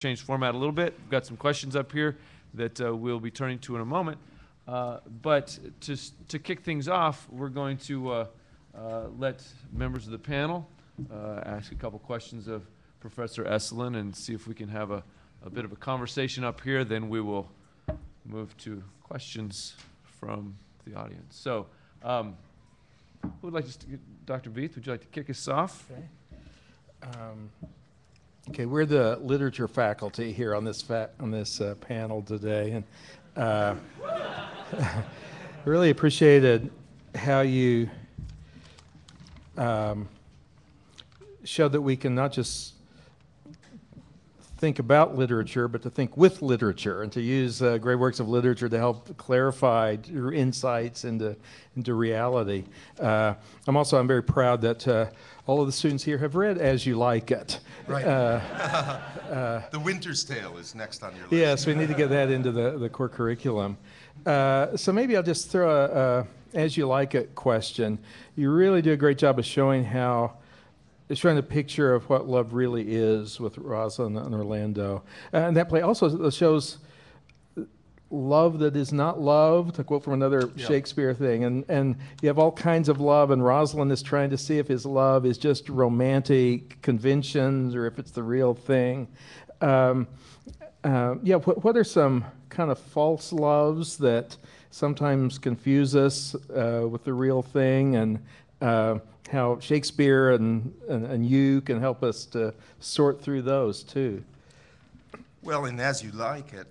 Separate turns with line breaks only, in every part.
change format a little bit. We've got some questions up here that we'll be turning to in a moment. But to kick things off, we're going to let members of the panel ask a couple questions of Professor Esolen and see if we can have a bit of a conversation up here. Then we will move to questions from the audience. So, who would like to, Dr. Veith, would you like to kick us off?
Okay. Okay, we're the literature faculty here on this panel today, and really appreciated how you showed that we can not just think about literature, but to think with literature and to use great works of literature to help clarify your insights into reality. I'm very proud that all of the students here have read As You Like It.
Right. The Winter's Tale is next on your list.
Yes, we need to get that into the core curriculum. So maybe I'll just throw a As You Like It question. You really do a great job of showing the picture of what love really is with Rosalind and Orlando. And that play also shows love that is not love, to quote from another Shakespeare thing. And you have all kinds of love, and Rosalind is trying to see if his love is just romantic conventions or if it's the real thing. What are some kind of false loves that sometimes confuse us with the real thing, and how Shakespeare and you can help us to sort through those too?
Well, in As You Like It,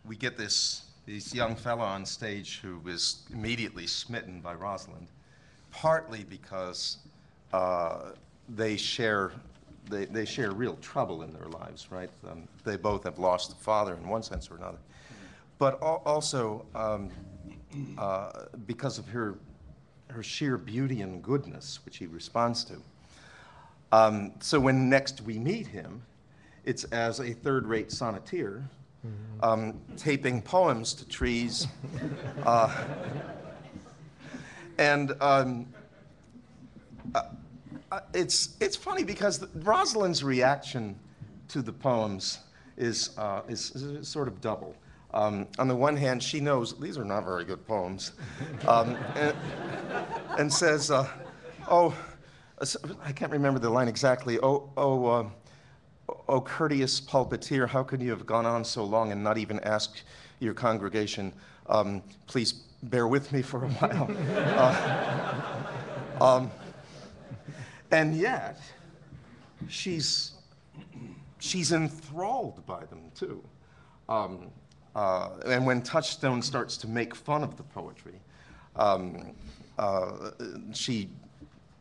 we get this young fellow on stage who is immediately smitten by Rosalind, partly because they share real trouble in their lives, right? They both have lost a father in one sense or another, but also because of her sheer beauty and goodness, which he responds to. So when next we meet him, it's as a third-rate sonneteer, taping poems to trees. It's funny because Rosalind's reaction to the poems is sort of double. On the one hand, she knows these are not very good poems, and says, I can't remember the line exactly. Oh, courteous pulpiteer, how could you have gone on so long and not even ask your congregation, please bear with me for a while? And yet, she's enthralled by them too. And when Touchstone starts to make fun of the poetry, she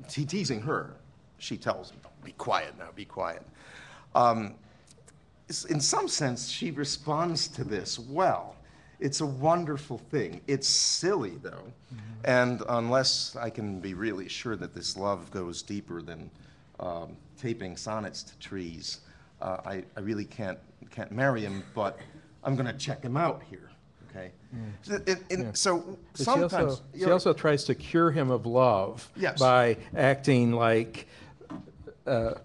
teasing her, she tells him, be quiet now, be quiet. In some sense, she responds to this well. It's a wonderful thing. It's silly, though. And unless I can be really sure that this love goes deeper than taping sonnets to trees, I really can't marry him, but I'm going to check him out here, okay? So sometimes...
She also tries to cure him of love by acting like a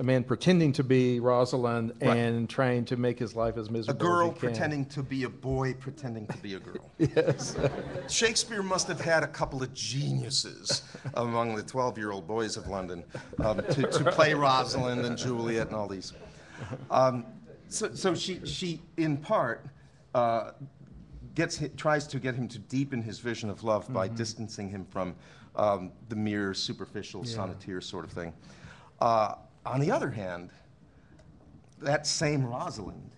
man pretending to be Rosalind and trying to make his life as miserable as he can.
A girl pretending to be a boy, pretending to be a girl.
Yes.
Shakespeare must have had a couple of geniuses among the 12-year-old boys of London to play Rosalind and Juliet and all these. So she in part tries to get him to deepen his vision of love by distancing him from the mere superficial sonneteer sort of thing. On the other hand, that same Rosalind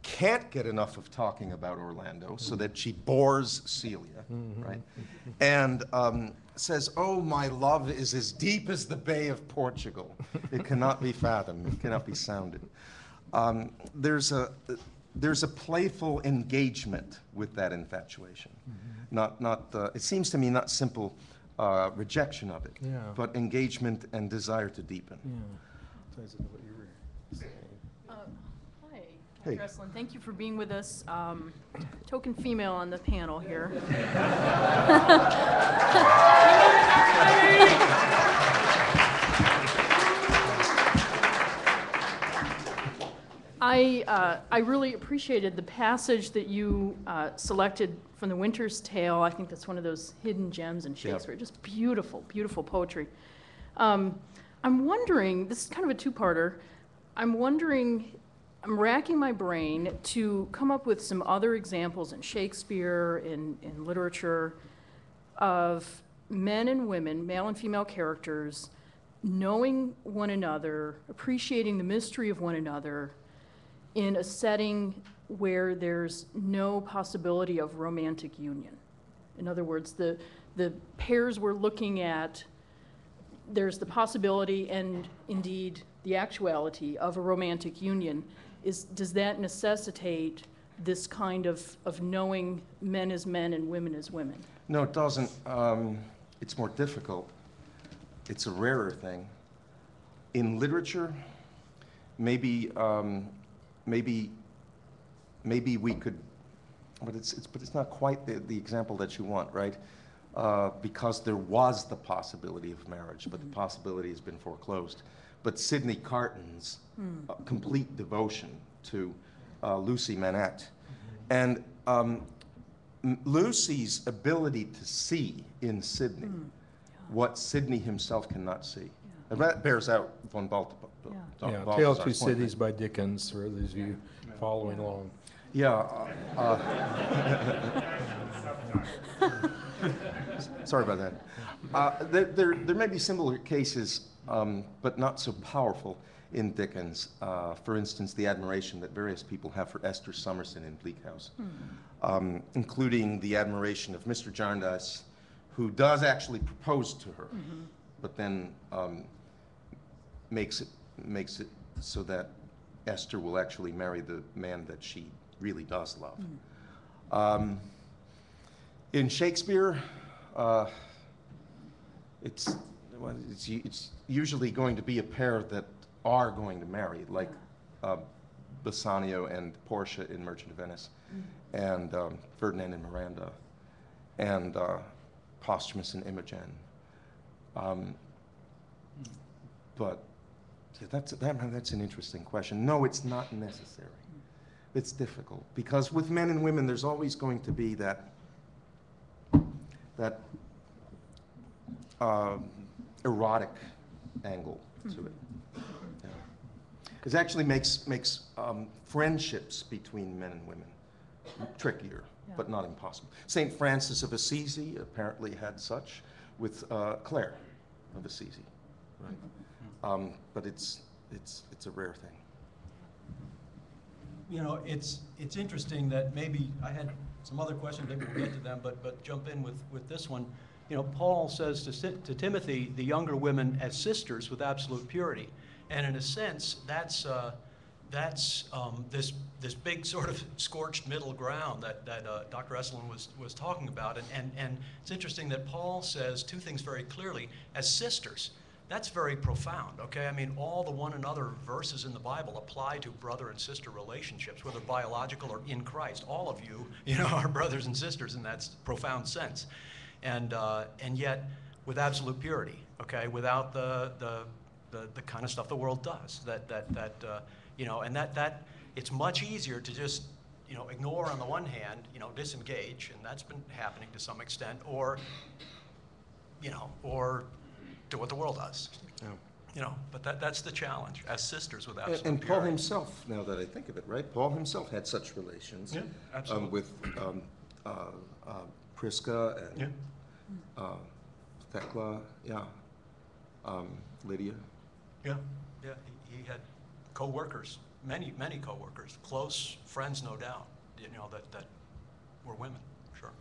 can't get enough of talking about Orlando so that she bores Celia, right? And says, oh, my love is as deep as the Bay of Portugal. It cannot be fathomed, it cannot be sounded. There's a playful engagement with that infatuation. It seems to me not simple rejection of it, but engagement and desire to deepen.
What you were saying.
Hi,
Hey.
Dr. Esolen. Thank you for being with us. Token female on the panel here. I really appreciated the passage that you selected from The Winter's Tale. I think that's one of those hidden gems in Shakespeare. Just beautiful, beautiful poetry. I'm wondering, this is kind of a two-parter. I'm racking my brain to come up with some other examples in Shakespeare, in literature, of men and women, male and female characters, knowing one another, appreciating the mystery of one another in a setting where there's no possibility of romantic union. In other words, the pairs we're looking at, there's the possibility and indeed the actuality of a romantic union. Does that necessitate this kind of knowing men as men and women as women?
No, it doesn't. It's more difficult. It's a rarer thing. In literature, maybe we could, but it's not quite the example that you want, right? Because there was the possibility of marriage, but the possibility has been foreclosed. But Sidney Carton's complete devotion to Lucy Manette, and Lucy's ability to see in Sidney what Sidney himself cannot see. And that bears out von Balthasar's
Tale of Two
point.
Cities by Dickens, for those of you following along.
Yeah. Sorry about that. There may be similar cases, but not so powerful in Dickens. For instance, the admiration that various people have for Esther Summerson in Bleak House, including the admiration of Mr. Jarndyce, who does actually propose to her, but then makes it so that Esther will actually marry the man that she really does love. In Shakespeare, it's usually going to be a pair that are going to marry, like Bassanio and Portia in Merchant of Venice, and Ferdinand and Miranda, and Posthumus and Imogen. But yeah, that's an interesting question. No, it's not necessary. It's difficult, because with men and women, there's always going to be that erotic angle to it. Yeah. It actually makes friendships between men and women trickier, but not impossible. St. Francis of Assisi apparently had such with Clare of Assisi, right? But it's a rare thing.
You know, it's interesting that maybe I had some other questions, maybe we'll get to them, but jump in with this one. You know, Paul says to Timothy, the younger women as sisters with absolute purity. And in a sense, that's this big sort of scorched middle ground that Dr. Esolen was talking about. And it's interesting that Paul says two things very clearly. As sisters, that's very profound, okay? I mean, all the one another verses in the Bible apply to brother and sister relationships, whether biological or in Christ. All of you, are brothers and sisters in that profound sense. And yet, with absolute purity, okay? Without the kind of stuff the world does, and that it's much easier to just, ignore on the one hand, disengage, and that's been happening to some extent, or do what the world does. Yeah. But that's the challenge, as sisters with absolute
And Paul
purity.
himself, now that I think of it, right? Paul himself had such relations with Prisca and Thecla, Lydia.
Yeah. He had co-workers, many co-workers, close friends, no doubt, that were women, sure.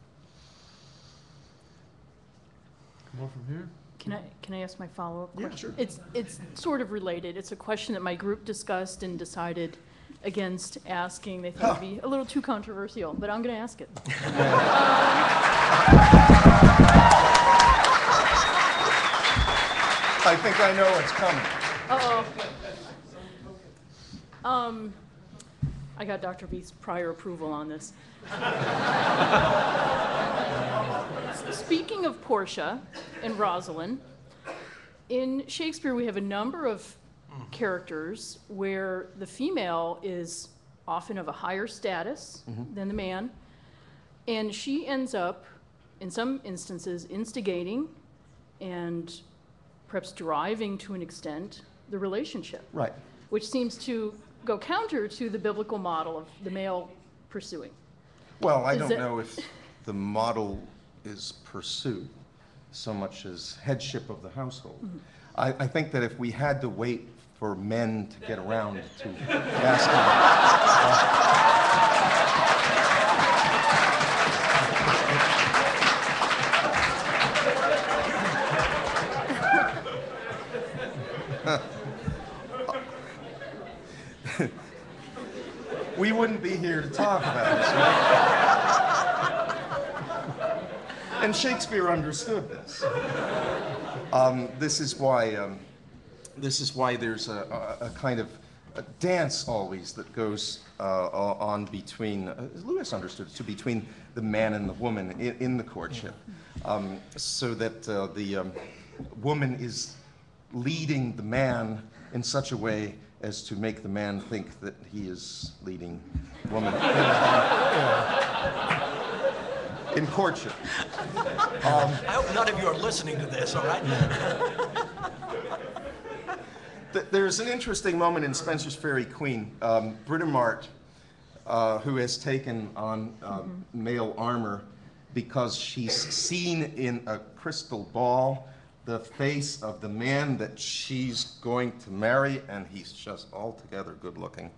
More from here?
Can I ask my follow-up question?
Yeah, sure.
It's sort of related. It's a question that my group discussed and decided against asking. They thought it'd be a little too controversial, but I'm going to ask it.
I think I know what's coming.
I got Dr. B's prior approval on this. Speaking of Portia and Rosalind, in Shakespeare we have a number of characters where the female is often of a higher status than the man, and she ends up, in some instances, instigating and perhaps driving to an extent the relationship.
Right.
Which seems to go counter to the biblical model of the male pursuing.
Well, I
Is
don't
it-
know if the model is pursuit so much as headship of the household. I think that if we had to wait for men to get around to asking, we wouldn't be here to talk about this, right? And Shakespeare understood this. This is why there's a kind of a dance always that goes on between, Lewis understood it, so between the man and the woman in the courtship, so that the woman is leading the man in such a way as to make the man think that he is leading the woman in courtship.
I hope none of you are listening to this, all right?
There's an interesting moment in Spenser's Faerie Queen. Britomart, who has taken on male armor because she's seen in a crystal ball the face of the man that she's going to marry, and he's just altogether good looking.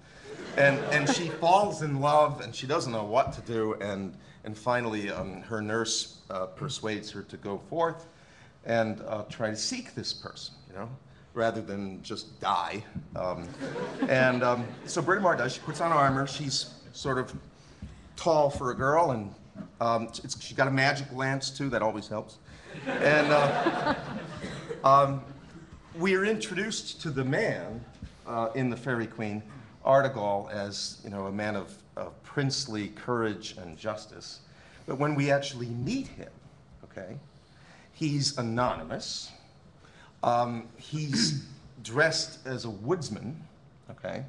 And she falls in love, and she doesn't know what to do, and finally her nurse persuades her to go forth and try to seek this person, you know, rather than just die. So Britomart does. She puts on armor. She's sort of tall for a girl, and she's got a magic lance too. That always helps. And we're introduced to the man in the Faerie Queen, Artegall, as, you know, a man of princely courage and justice. But when we actually meet him, okay, he's anonymous. He's dressed as a woodsman, okay.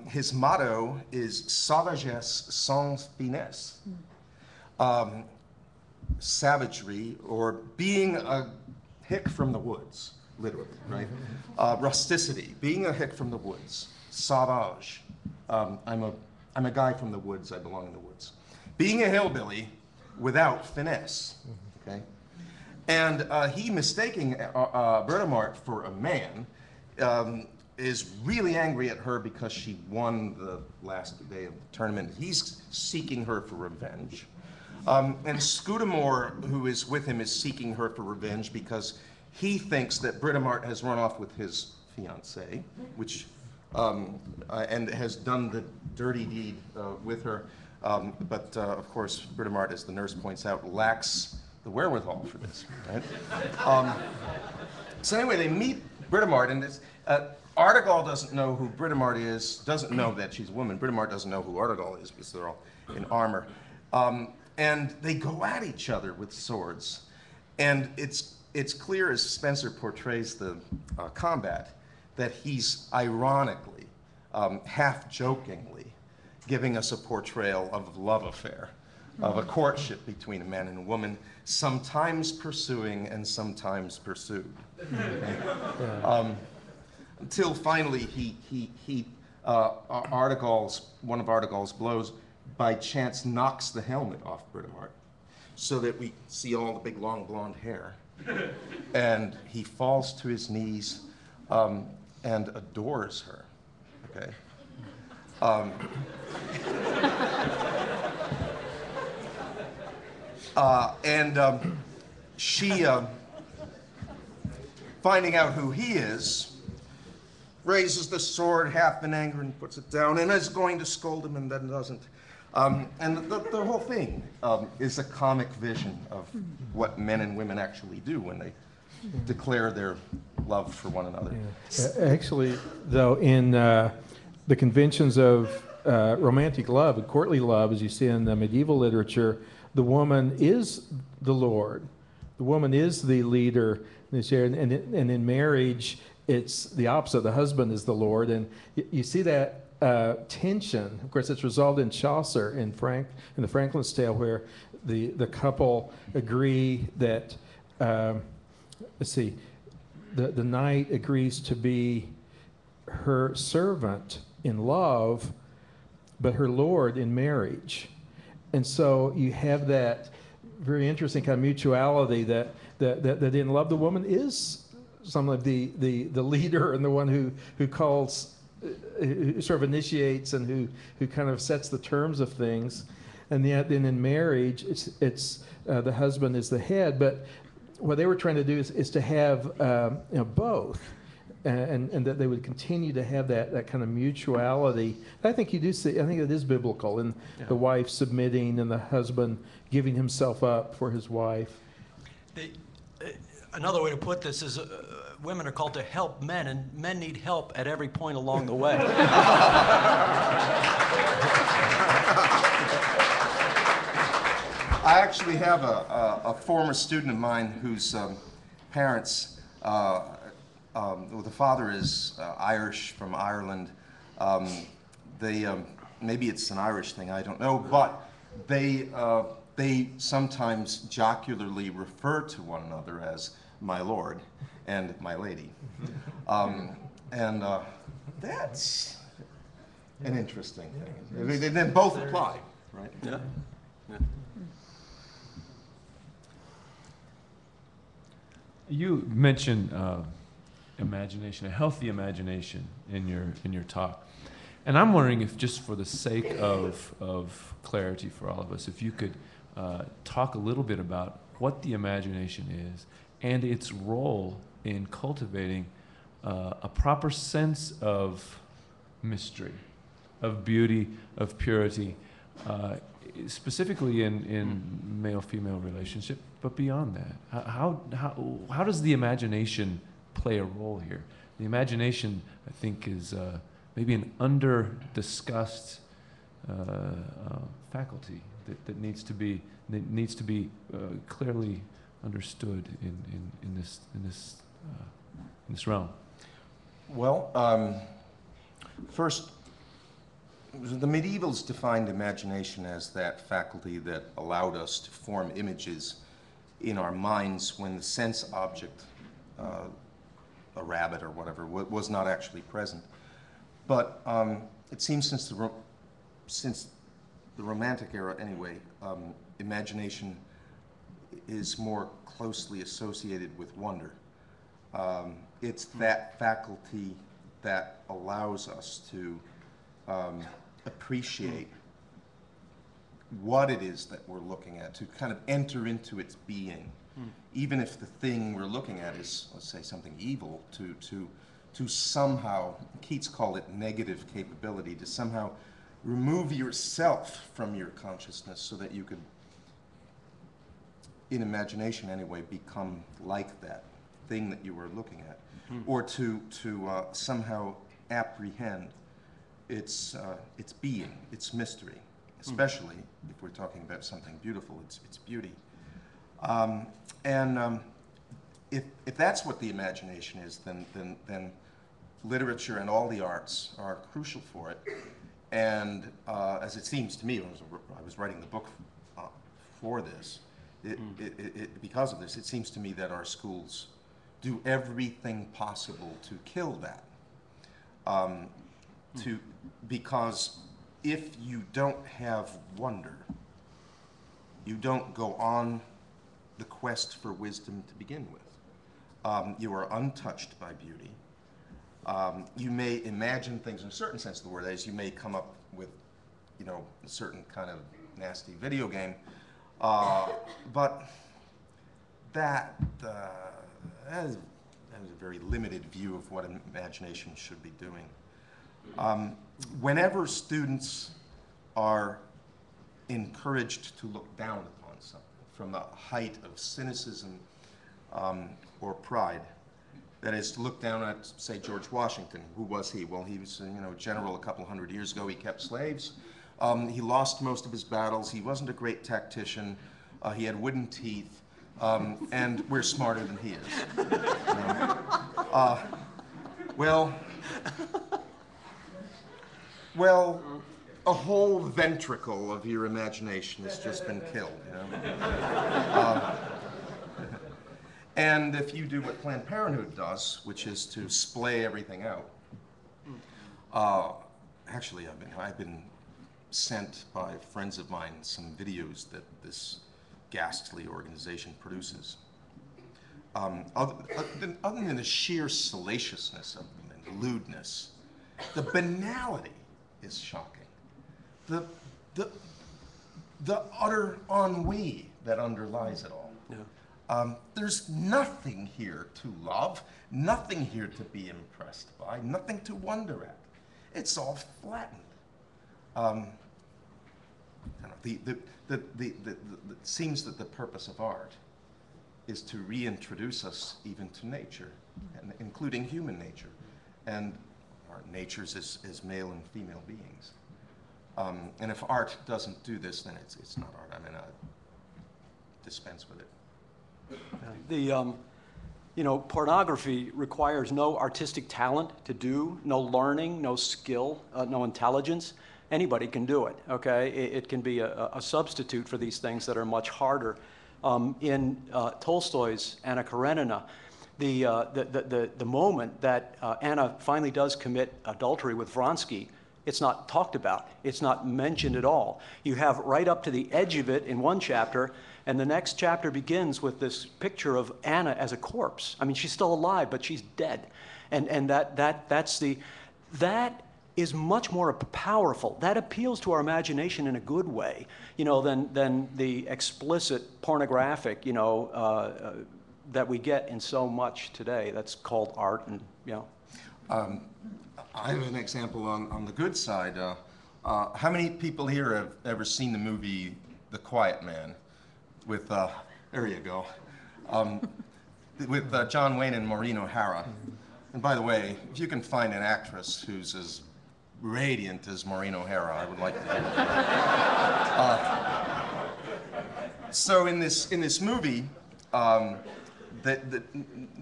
His motto is sauvagesse sans finesse, savagery, or being a hick from the woods, literally, right? Rusticity, being a hick from the woods, sauvage. I'm a guy from the woods, I belong in the woods. Being a hillbilly without finesse, okay? And he mistaking Britomart for a man is really angry at her because she won the last day of the tournament. He's seeking her for revenge. And Scudamore, who is with him, is seeking her for revenge because he thinks that Britomart has run off with his fiancée, which, and has done the dirty deed with her. But of course, Britomart, as the nurse points out, lacks the wherewithal for this, right? So anyway, they meet Britomart, and Artegall doesn't know who Britomart is, doesn't know that she's a woman. Britomart doesn't know who Artegall is because they're all in armor. And they go at each other with swords. And it's clear as Spenser portrays the combat that he's ironically, half-jokingly, giving us a portrayal of a love affair, of a courtship between a man and a woman, sometimes pursuing and sometimes pursued. Until finally one of Artegall's blows by chance knocks the helmet off Britomart, so that we see all the big long blonde hair. And he falls to his knees and adores her, okay? She, finding out who he is, raises the sword half in anger and puts it down and is going to scold him and then doesn't. And the whole thing is a comic vision of what men and women actually do when they declare their love for one another.
Yeah. Actually, though, in the conventions of romantic love and courtly love, as you see in the medieval literature, the woman is the lord. The woman is the leader. And in marriage, it's the opposite. The husband is the Lord, and you see that tension. Of course, it's resolved in Chaucer in the Franklin's Tale, where the couple agree that let's see, the knight agrees to be her servant in love, but her lord in marriage. And so you have that very interesting kind of mutuality that in love the woman is some of the leader and the one who calls, who sort of initiates and who kind of sets the terms of things. And yet then in marriage, it's the husband is the head. But what they were trying to do is to have both. And that they would continue to have that kind of mutuality. I think you do see, I think it is biblical in the wife submitting and the husband giving himself up for his wife.
Another way to put this is women are called to help men, and men need help at every point along the way.
I actually have a former student of mine whose parents, the father is Irish, from Ireland. Maybe it's an Irish thing, I don't know, but they sometimes jocularly refer to one another as my lord and my lady. That's an interesting thing. They then both apply, right?
Yeah.
You mentioned imagination, a healthy imagination in your talk, and I'm wondering if, just for the sake of clarity for all of us, if you could talk a little bit about what the imagination is and its role in cultivating a proper sense of mystery, of beauty, of purity, specifically in male-female relationship, but beyond that. How does the imagination play a role here? The imagination, I think, is maybe an under-discussed faculty that needs to be clearly understood in this realm.
Well, first, the medievals defined imagination as that faculty that allowed us to form images in our minds when the sense object, a rabbit or whatever, was not actually present. But it seems since the Romantic era anyway, imagination is more closely associated with wonder. It's that faculty that allows us to appreciate what it is that we're looking at, to kind of enter into its being. Even if the thing we're looking at is, let's say, something evil, to somehow, Keats called it negative capability, to somehow remove yourself from your consciousness so that you could, in imagination anyway, become like that thing that you were looking at, or to somehow apprehend its being, its mystery, especially if we're talking about something beautiful, its beauty. If that's what the imagination is, then literature and all the arts are crucial for it. And as it seems to me, when I was writing the book for this, because of this, it seems to me that our schools do everything possible to kill that. Because if you don't have wonder, you don't go on the quest for wisdom to begin with. You are untouched by beauty. You may imagine things in a certain sense of the word, as you may come up with, a certain kind of nasty video game, but that is a very limited view of what imagination should be doing. Whenever students are encouraged to look down upon something from the height of cynicism or pride, that is, to look down at, say, George Washington. Who was he? Well, he was a general a couple hundred years ago. He kept slaves. He lost most of his battles. He wasn't a great tactician. He had wooden teeth. And we're smarter than he is. Well, well, a whole ventricle of your imagination has just been killed, you know? And if you do what Planned Parenthood does, which is to splay everything out, actually, I've been sent by friends of mine some videos that this ghastly organization produces. Other than the sheer salaciousness of them and lewdness, the banality is shocking. The utter ennui that underlies it all. Yeah. There's nothing here to love, nothing here to be impressed by, nothing to wonder at. It's all flattened. It seems that the purpose of art is to reintroduce us even to nature, and including human nature, and our natures as male and female beings. And if art doesn't do this, then it's not art. I mean, dispense with it.
You know, pornography requires no artistic talent to do, no learning, no skill, no intelligence. Anybody can do it, okay? It can be a substitute for these things that are much harder. In Tolstoy's Anna Karenina, the moment that Anna finally does commit adultery with Vronsky, it's not talked about. It's not mentioned at all. You have right up to the edge of it in one chapter, and the next chapter begins with this picture of Anna as a corpse. I mean, she's still alive, but she's dead. And that is much more powerful. That appeals to our imagination in a good way, you know, than the explicit pornographic, you know, that we get in so much today. That's called art, and you know.
I have an example on the good side. How many people here have ever seen the movie The Quiet Man with, there you go, with John Wayne and Maureen O'Hara? And by the way, if you can find an actress who's as radiant as Maureen O'Hara, I would like to hear it. So in this movie,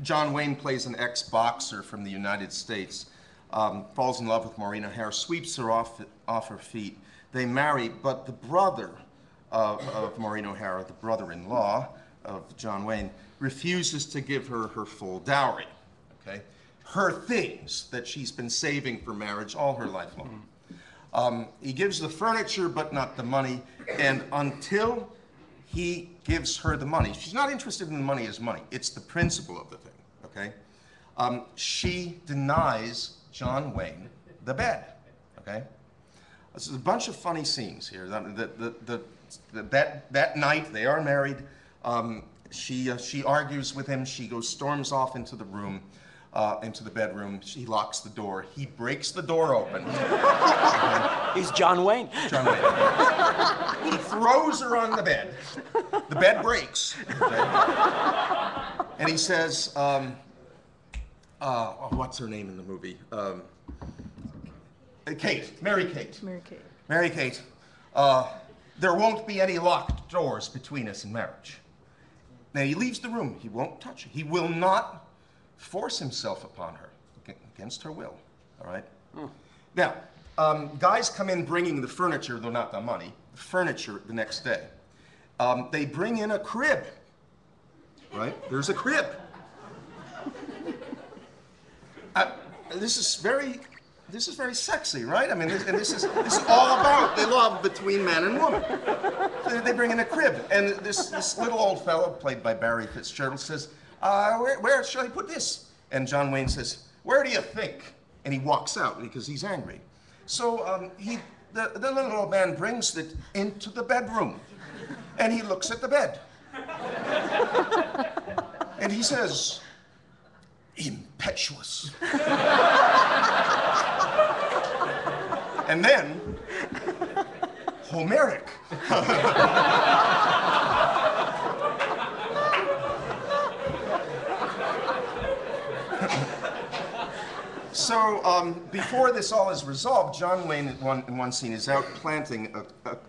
John Wayne plays an ex-boxer from the United States, falls in love with Maureen O'Hara, sweeps her off her feet. They marry, but the brother of Maureen O'Hara, the brother-in-law of John Wayne, refuses to give her her full dowry, okay? Her things that she's been saving for marriage all her life long. He gives the furniture, but not the money, and until he gives her the money, she's not interested in the money as money, it's the principle of the thing, okay? She denies John Wayne the bed, okay? There's a bunch of funny scenes here. That night, they are married. She argues with him. She storms off into the room, into the bedroom. She locks the door. He breaks the door open.
He's John Wayne.
John Wayne. He throws her on the bed. The bed breaks. Okay? And he says, what's her name in the movie? Kate. Mary Kate.
Mary Kate.
Mary Kate. There won't be any locked doors between us in marriage. Now he leaves the room. He won't touch her. He will not force himself upon her against her will. All right. Now, guys come in bringing the furniture, though not the money. The furniture the next day. They bring in a crib. Right. There's a crib. This is very sexy, right? I mean, this is all about the love between man and woman. They bring in a crib, and this little old fellow, played by Barry Fitzgerald, says, where shall I put this? And John Wayne says, where do you think? And he walks out because he's angry. So the little old man brings it into the bedroom, and he looks at the bed. And he says, impetuous. And then, Homeric. So before this all is resolved, John Wayne in one scene is out planting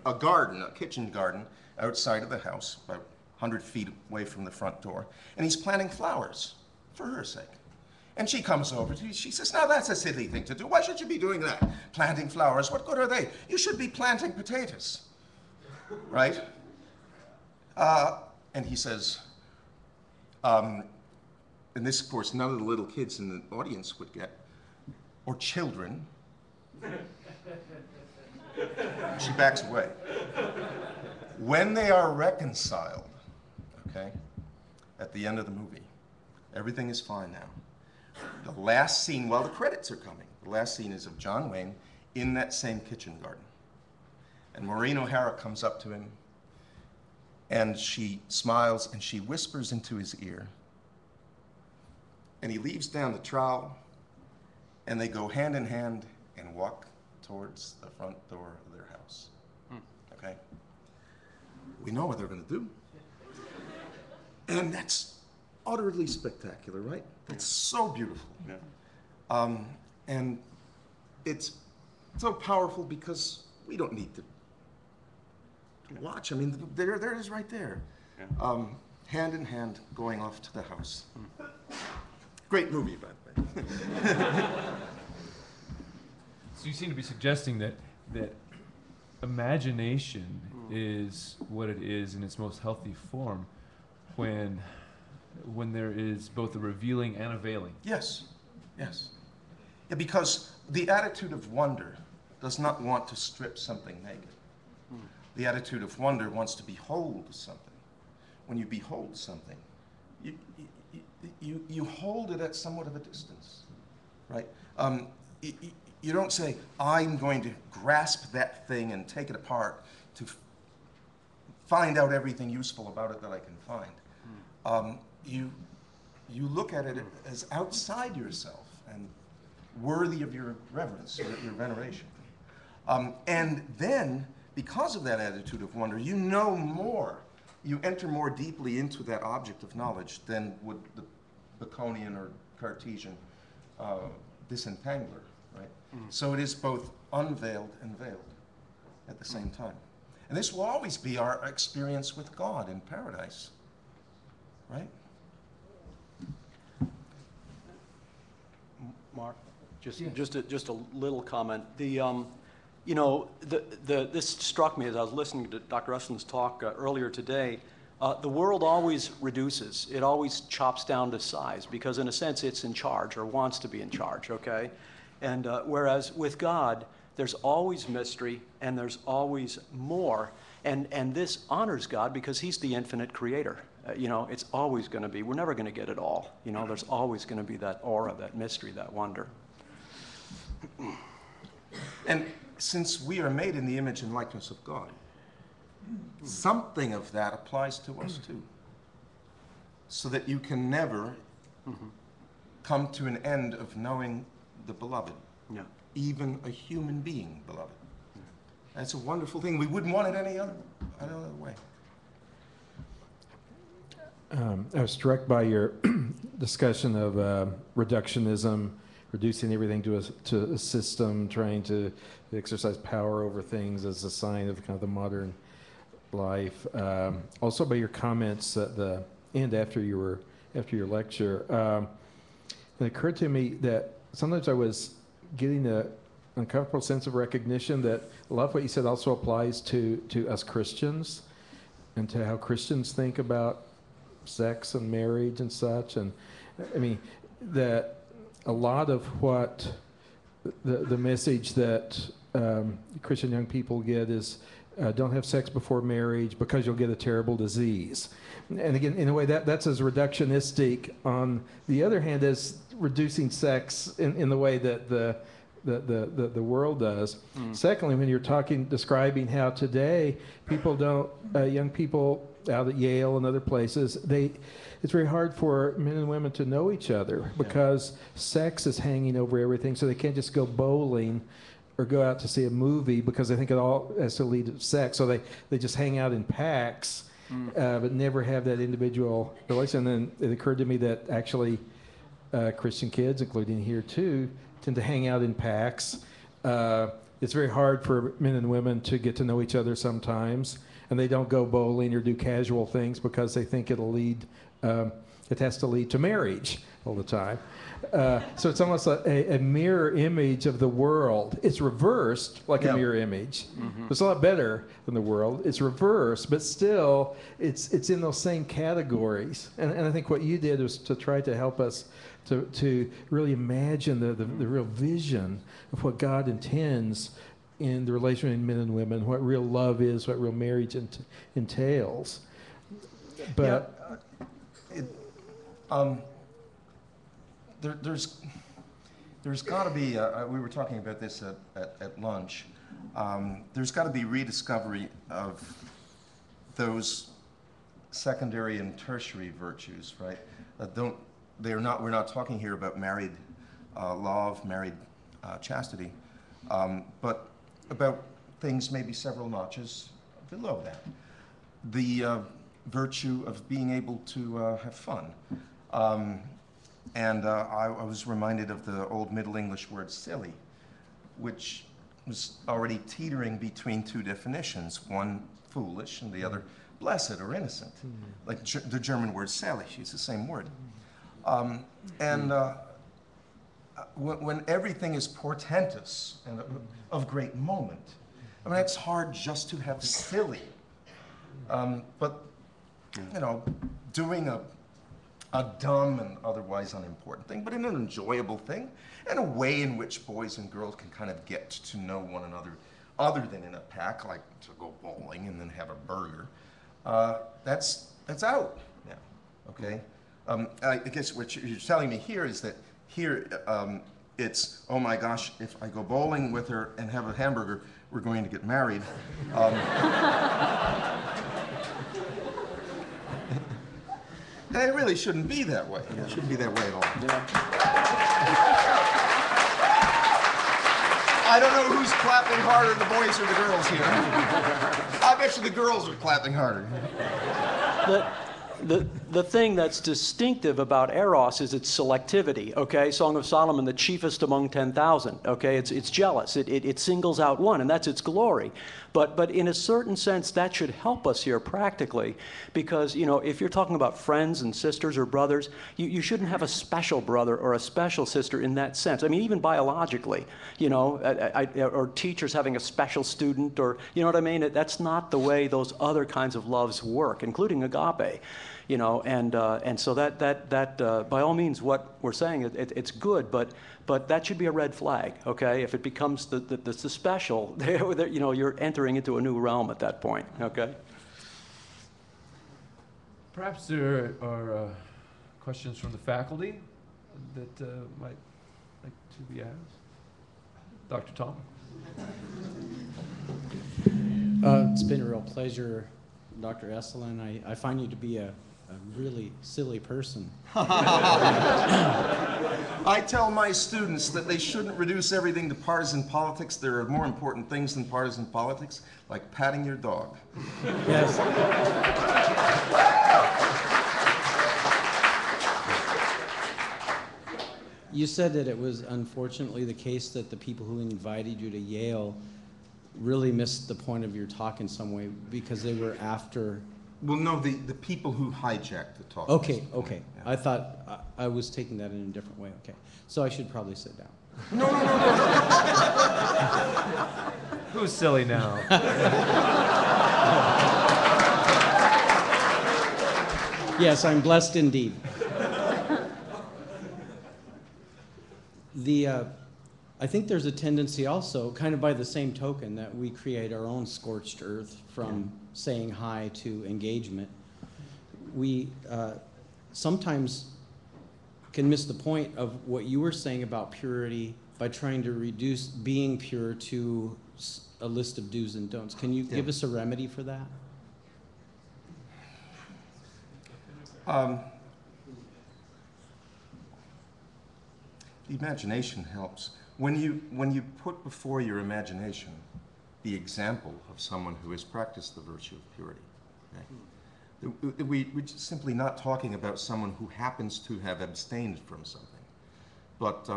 a garden, a kitchen garden, outside of the house, about 100 feet away from the front door. And he's planting flowers for her sake. And she comes over to you. She says, now that's a silly thing to do. Why should you be doing that? Planting flowers, what good are they? You should be planting potatoes, right? And he says, and this, of course, none of the little kids in the audience would get, or children. She backs away. When they are reconciled, okay, at the end of the movie, everything is fine now. The last scene, while the credits are coming, the last scene is of John Wayne in that same kitchen garden. And Maureen O'Hara comes up to him, and she smiles, and she whispers into his ear. And he leaves down the trowel, and they go hand in hand and walk towards the front door of their house. Okay? We know what they're going to do. And that's utterly spectacular, right? It's so beautiful. Yeah. And it's so powerful because we don't need to watch. I mean, there it is right there. Yeah. Hand in hand, going off to the house. Great movie, by the way.
So you seem to be suggesting that imagination is what it is in its most healthy form when there is both a revealing and a veiling.
Yes, yes. Yeah, because the attitude of wonder does not want to strip something naked. The attitude of wonder wants to behold something. When you behold something, you hold it at somewhat of a distance, right? You don't say, I'm going to grasp that thing and take it apart to find out everything useful about it that I can find. You look at it as outside yourself and worthy of your reverence, your veneration. And then, because of that attitude of wonder, you know more. You enter more deeply into that object of knowledge than would the Baconian or Cartesian disentangler, right? So it is both unveiled and veiled at the same time. And this will always be our experience with God in paradise, right?
Mark, just
Yeah.
a little comment. You know, this struck me as I was listening to Dr. Esselin's talk earlier today. The world always reduces. It always chops down to size because, in a sense, it's in charge or wants to be in charge, okay? And whereas with God, there's always mystery and there's always more. And this honors God because he's the infinite creator. You know, it's always going to be. We're never going to get it all. You know, there's always going to be that aura, that mystery, that wonder.
And since we are made in the image and likeness of God, something of that applies to us too. So that you can never come to an end of knowing the beloved.
Yeah.
Even a human being beloved. That's a wonderful thing. We wouldn't want it any other way.
I was struck by your discussion of reductionism, reducing everything to a system, trying to exercise power over things as a sign of kind of the modern life. Also, by your comments at the end after your lecture, it occurred to me that sometimes I was getting an uncomfortable sense of recognition that a lot of what you said also applies to us Christians and to how Christians think about sex and marriage and such. And I mean, that a lot of what the message that Christian young people get is don't have sex before marriage because you'll get a terrible disease. And again, in a way, that's as reductionistic on the other hand as reducing sex in the way that the world does. Secondly, when you're describing how today people don't, young people out at Yale and other places, it's very hard for men and women to know each other because sex is hanging over everything, so they can't just go bowling or go out to see a movie because they think it all has to lead to sex. So they just hang out in packs, but never have that individual relation. And then it occurred to me that actually Christian kids, including here too, tend to hang out in packs. It's very hard for men and women to get to know each other sometimes, and they don't go bowling or do casual things because they think it'll lead. it has to lead to marriage all the time. So it's almost a mirror image of the world. It's reversed like a mirror image. It's a lot better than the world. It's reversed, but still, it's in those same categories. And I think what you did was to try to help us to really imagine the real vision of what God intends in the relation between men and women, what real love is, what real marriage entails. But
there's got to be, we were talking about this at lunch, there's got to be rediscovery of those secondary and tertiary virtues, right? We're not talking here about married love, married chastity, but about things maybe several notches below that. The virtue of being able to have fun. And I was reminded of the old Middle English word silly, which was already teetering between two definitions, one foolish and the other blessed or innocent. Like the German word selig, it's the same word. When everything is portentous and of great moment, I mean, it's hard just to have silly. But, you know, doing a dumb and otherwise unimportant thing, but an enjoyable thing, and a way in which boys and girls can kind of get to know one another other than in a pack, like to go bowling and then have a burger. That's out now, okay? I guess what you're telling me here is that here it's, oh my gosh, if I go bowling with her and have a hamburger, we're going to get married. And it really shouldn't be that way. It shouldn't be that way at all. Yeah. I don't know who's clapping harder, the boys or the girls here. I bet you the girls are clapping harder.
The thing that's distinctive about Eros is its selectivity, okay? Song of Solomon, the chiefest among 10,000, okay? It's jealous. It singles out one, and that's its glory. But in a certain sense, that should help us here practically, because, you know, if you're talking about friends and sisters or brothers, you shouldn't have a special brother or a special sister in that sense. I mean, even biologically, you know, or teachers having a special student, or, you know what I mean? That's not the way those other kinds of loves work, including agape. You know, and so that by all means, what we're saying, it's good, but that should be a red flag, okay? If it becomes the special, you know, you're entering into a new realm at that point, okay?
Perhaps there are questions from the faculty that might like to be asked. Dr. Tom?
It's been a real pleasure, Dr. Esolen. I find you to be a really silly person.
I tell my students that they shouldn't reduce everything to partisan politics. There are more important things than partisan politics, like patting your dog.
Yes. You said that it was unfortunately the case that the people who invited you to Yale really missed the point of your talk in some way because they were after.
Well, no, the people who hijacked the talk.
Okay.
Yeah.
I thought I was taking that in a different way. Okay. So I should probably sit down.
No.
Who's silly now?
Yes, I'm blessed indeed. I think there's a tendency also, kind of by the same token, that we create our own scorched earth from saying hi to engagement. We sometimes can miss the point of what you were saying about purity by trying to reduce being pure to a list of do's and don'ts. Can you give us a remedy for that?
The imagination helps. When you put before your imagination the example of someone who has practiced the virtue of purity, okay? We're just simply not talking about someone who happens to have abstained from something, but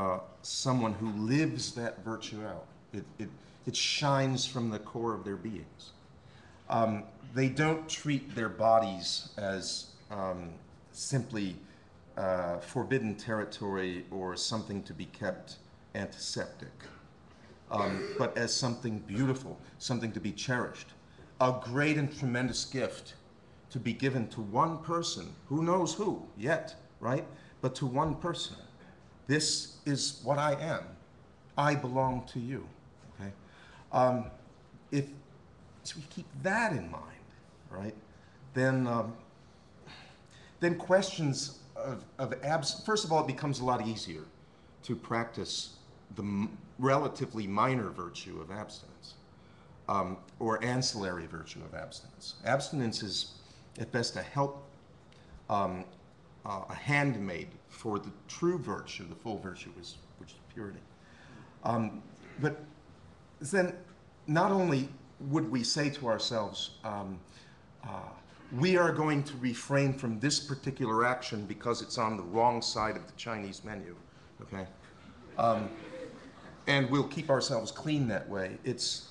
someone who lives that virtue out. It shines from the core of their beings. They don't treat their bodies as simply forbidden territory or something to be kept antiseptic, but as something beautiful, something to be cherished, a great and tremendous gift to be given to one person, who knows who yet, right? But to one person. This is what I am. I belong to you, okay? If we keep that in mind, right, then questions first of all, it becomes a lot easier to practice the relatively minor virtue of abstinence, or ancillary virtue of abstinence. Abstinence is at best a help, a handmaid for the true virtue, the full virtue, which is purity. But then not only would we say to ourselves, we are going to refrain from this particular action because it's on the wrong side of the Chinese menu, okay? And we'll keep ourselves clean that way. It's,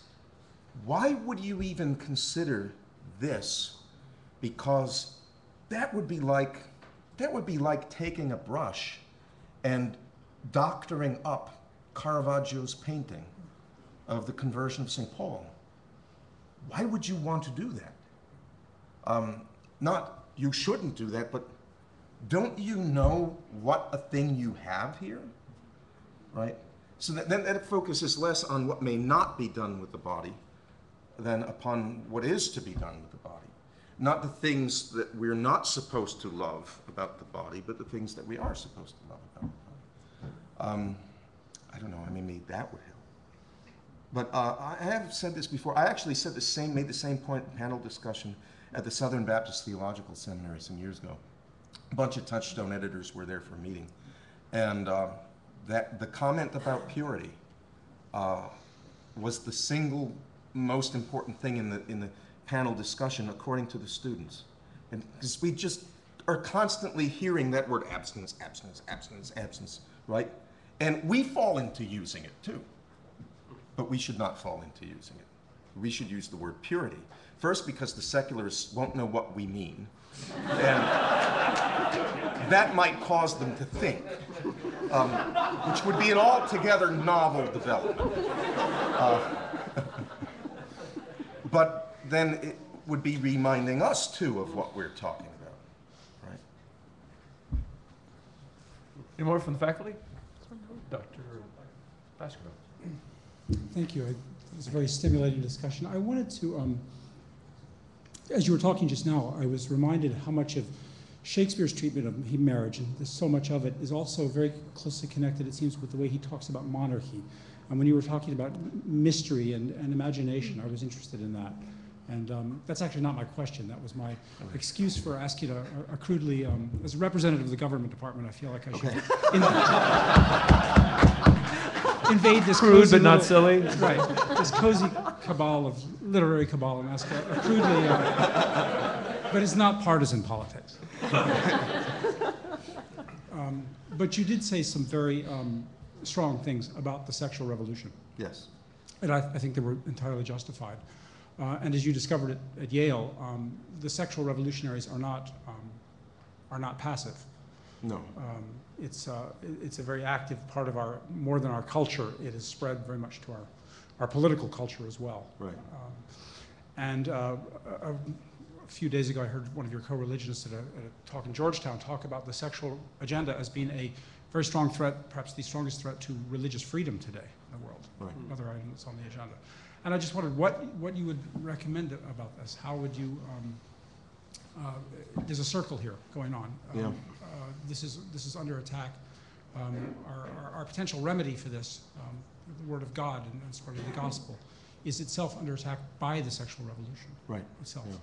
why would you even consider this? Because that would be like taking a brush and doctoring up Caravaggio's painting of the Conversion of St. Paul. Why would you want to do that? Not, you shouldn't do that, but don't you know what a thing you have here, right? So then that focuses less on what may not be done with the body than upon what is to be done with the body. Not the things that we're not supposed to love about the body, but the things that we are supposed to love about the body. I don't know, I mean, maybe that would help. But I have said this before. I actually made the same point in panel discussion at the Southern Baptist Theological Seminary some years ago. A bunch of Touchstone editors were there for a meeting. And that the comment about purity was the single most important thing in the panel discussion, according to the students. And because we just are constantly hearing that word abstinence, abstinence, abstinence, abstinence, right? And we fall into using it too. But we should not fall into using it. We should use the word purity. First, because the secularists won't know what we mean. And that might cause them to think, which would be an altogether novel development. But then it would be reminding us, too, of what we're talking about, right?
Any more from the faculty? Dr. Baskerville.
Thank you. It was a very stimulating discussion. I wanted to, as you were talking just now, I was reminded how much of Shakespeare's treatment of marriage, and so much of it, is also very closely connected, it seems, with the way he talks about monarchy. And when you were talking about mystery and imagination, I was interested in that. And that's actually not my question. That was my excuse for asking a crudely, as a representative of the government department, I feel like I should invade this
crude
cozy
but not
little,
silly.
Right, this cozy cabal of literary cabal and ask a crudely, but it's not partisan politics. But you did say some very strong things about the sexual revolution.
Yes.
And I think they were entirely justified. And as you discovered at Yale, the sexual revolutionaries are not passive.
No.
It's a very active part of more than our culture. It has spread very much to our political culture as well.
Right.
And a few days ago, I heard one of your co-religionists at a talk in Georgetown talk about the sexual agenda as being a very strong threat, perhaps the strongest threat to religious freedom today in the world.
Right.
Another item that's on the agenda. And I just wondered what you would recommend about this. How would you? There's a circle here going on.
Yeah.
This is under attack. Our potential remedy for this, the Word of God and spreading the gospel, is itself under attack by the sexual revolution.
Right.
Itself.
Yeah.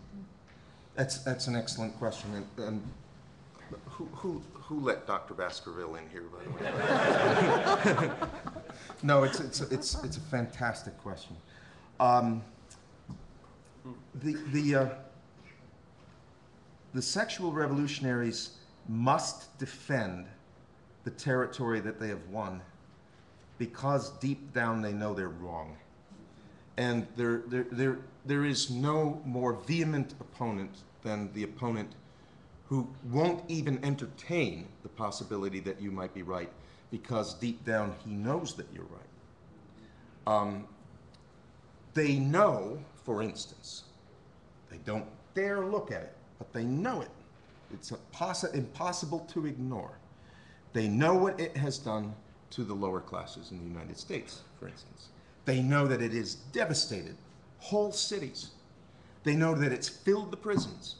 That's an excellent question. And who let Dr. Baskerville in here, by the way? No, it's a fantastic question. The sexual revolutionaries must defend the territory that they have won, because deep down they know they're wrong. And there is no more vehement opponent than the opponent who won't even entertain the possibility that you might be right because deep down he knows that you're right. They know, for instance, they don't dare look at it, but they know it. It's impossible to ignore. They know what it has done to the lower classes in the United States, for instance. They know that it has devastated whole cities. They know that it's filled the prisons.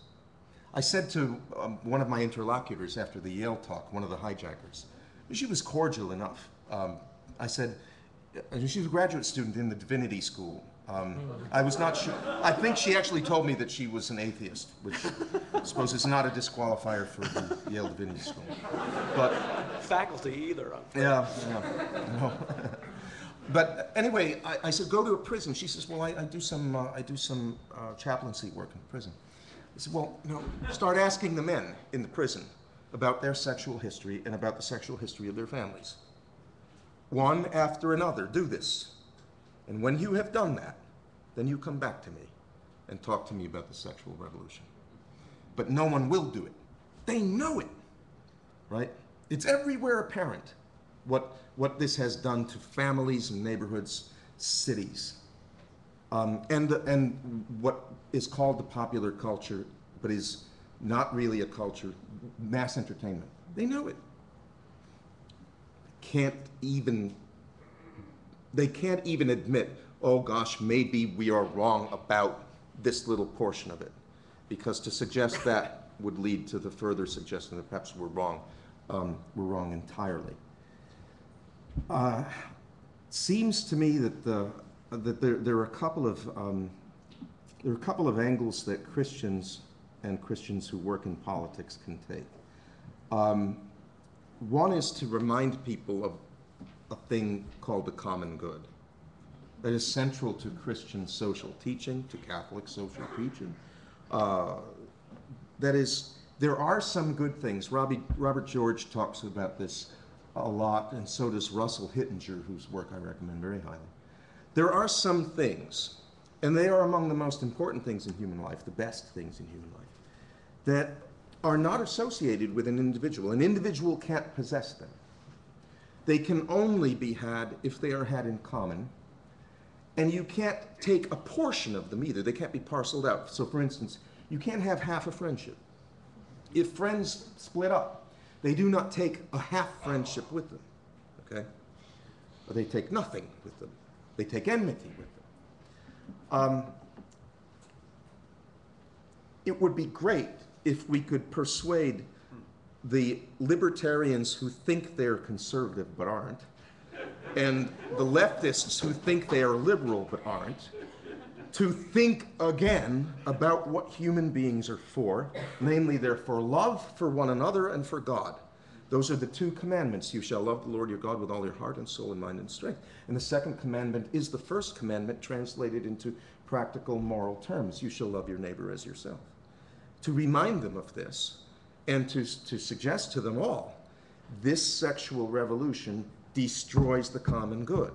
I said to one of my interlocutors after the Yale talk, one of the hijackers, she was cordial enough. I said, she was a graduate student in the divinity school. I was not sure. I think she actually told me that she was an atheist, which I suppose is not a disqualifier for the Yale Divinity School. But
Faculty either.
yeah, no. But anyway, I said, go to a prison. She says, well, I do some chaplaincy work in prison. I said, well, start asking the men in the prison about their sexual history and about the sexual history of their families. One after another, do this. And when you have done that, then you come back to me and talk to me about the sexual revolution. But no one will do it. They know it, right? It's everywhere apparent what this has done to families and neighborhoods, cities, and what is called the popular culture, but is not really a culture, mass entertainment. They know it. They can't even admit, oh gosh, maybe we are wrong about this little portion of it, because to suggest that would lead to the further suggestion that perhaps we're wrong entirely. Seems to me that there are a couple of angles that Christians and Christians who work in politics can take. One is to remind people of a thing called the common good that is central to Christian social teaching, to Catholic social teaching. That is, there are some good things. Robert George talks about this a lot, and so does Russell Hittinger, whose work I recommend very highly. There are some things, and they are among the most important things in human life, the best things in human life, that are not associated with an individual. An individual can't possess them. They can only be had if they are had in common, and you can't take a portion of them either. They can't be parceled out. So for instance, you can't have half a friendship. If friends split up, they do not take a half friendship with them, okay? Or they take nothing with them. They take enmity with them. It would be great if we could persuade the libertarians who think they're conservative but aren't, and the leftists who think they are liberal but aren't, to think again about what human beings are for. Namely, they're for love for one another and for God. Those are the two commandments. You shall love the Lord your God with all your heart and soul and mind and strength. And the second commandment is the first commandment translated into practical moral terms. You shall love your neighbor as yourself. To remind them of this and to suggest to them all, this sexual revolution destroys the common good.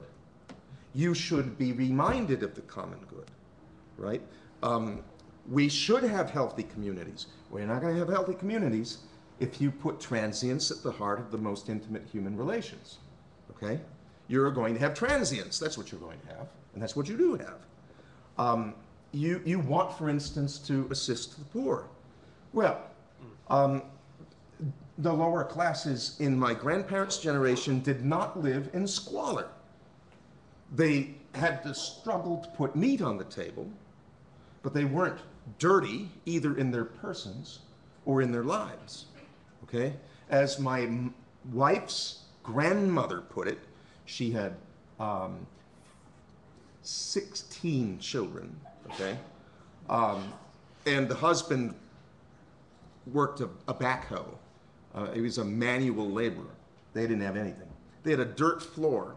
You should be reminded of the common good, right? We should have healthy communities. We're not going to have healthy communities if you put transience at the heart of the most intimate human relations, okay? You're going to have transience. That's what you're going to have, and that's what you do have. You want, for instance, to assist the poor. Well, the lower classes in my grandparents' generation did not live in squalor. They had to struggle to put meat on the table, but they weren't dirty either in their persons or in their lives, okay? As my wife's grandmother put it, she had 16 children, okay? And the husband worked a backhoe. He was a manual laborer. They didn't have anything. They had a dirt floor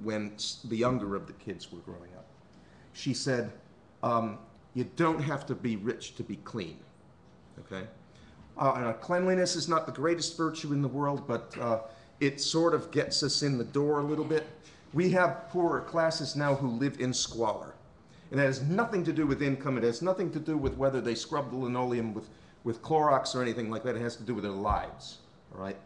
when the younger of the kids were growing up. She said, you don't have to be rich to be clean, okay? Cleanliness is not the greatest virtue in the world, but it sort of gets us in the door a little bit. We have poorer classes now who live in squalor. And it has nothing to do with income. It has nothing to do with whether they scrub the linoleum with Clorox or anything like that. It has to do with their lives, all right?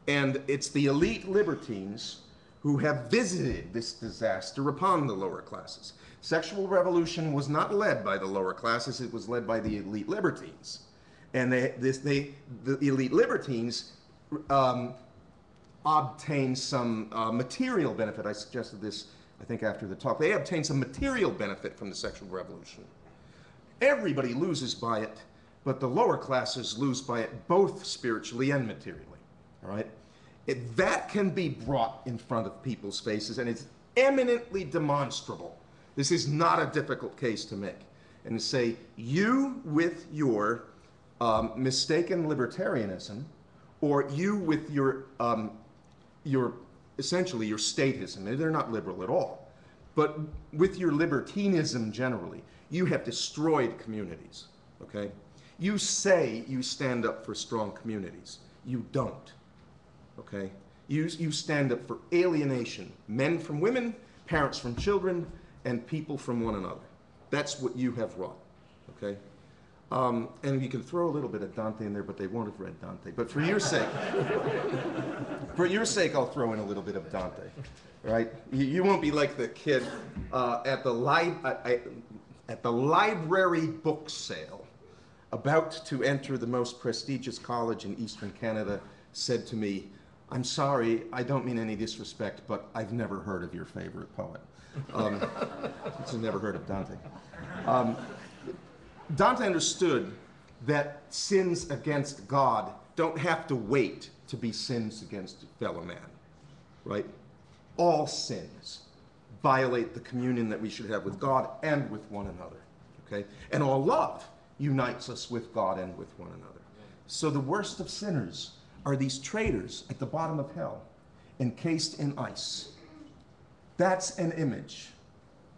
And it's the elite libertines who have visited this disaster upon the lower classes. Sexual revolution was not led by the lower classes, it was led by the elite libertines. And the elite libertines obtained some material benefit. I suggested this, I think, after the talk. They obtained some material benefit from the sexual revolution. Everybody loses by it, but the lower classes lose by it both spiritually and materially, all right? That can be brought in front of people's faces, and it's eminently demonstrable. This is not a difficult case to make. And to say, you with your mistaken libertarianism, or you with your essentially your statism, they're not liberal at all, but with your libertinism generally, you have destroyed communities, okay? You say you stand up for strong communities. You don't. Okay? You stand up for alienation, men from women, parents from children, and people from one another. That's what you have wrought, okay? And you can throw a little bit of Dante in there, but they won't have read Dante. But for your sake, I'll throw in a little bit of Dante, right? You won't be like the kid at the library book sale, about to enter the most prestigious college in Eastern Canada, said to me, "I'm sorry, I don't mean any disrespect, but I've never heard of your favorite poet." I've never heard of Dante. Dante understood that sins against God don't have to wait to be sins against fellow man, right? All sins violate the communion that we should have with God and with one another, okay? And all love unites us with God and with one another. So the worst of sinners are these traitors at the bottom of hell, encased in ice. That's an image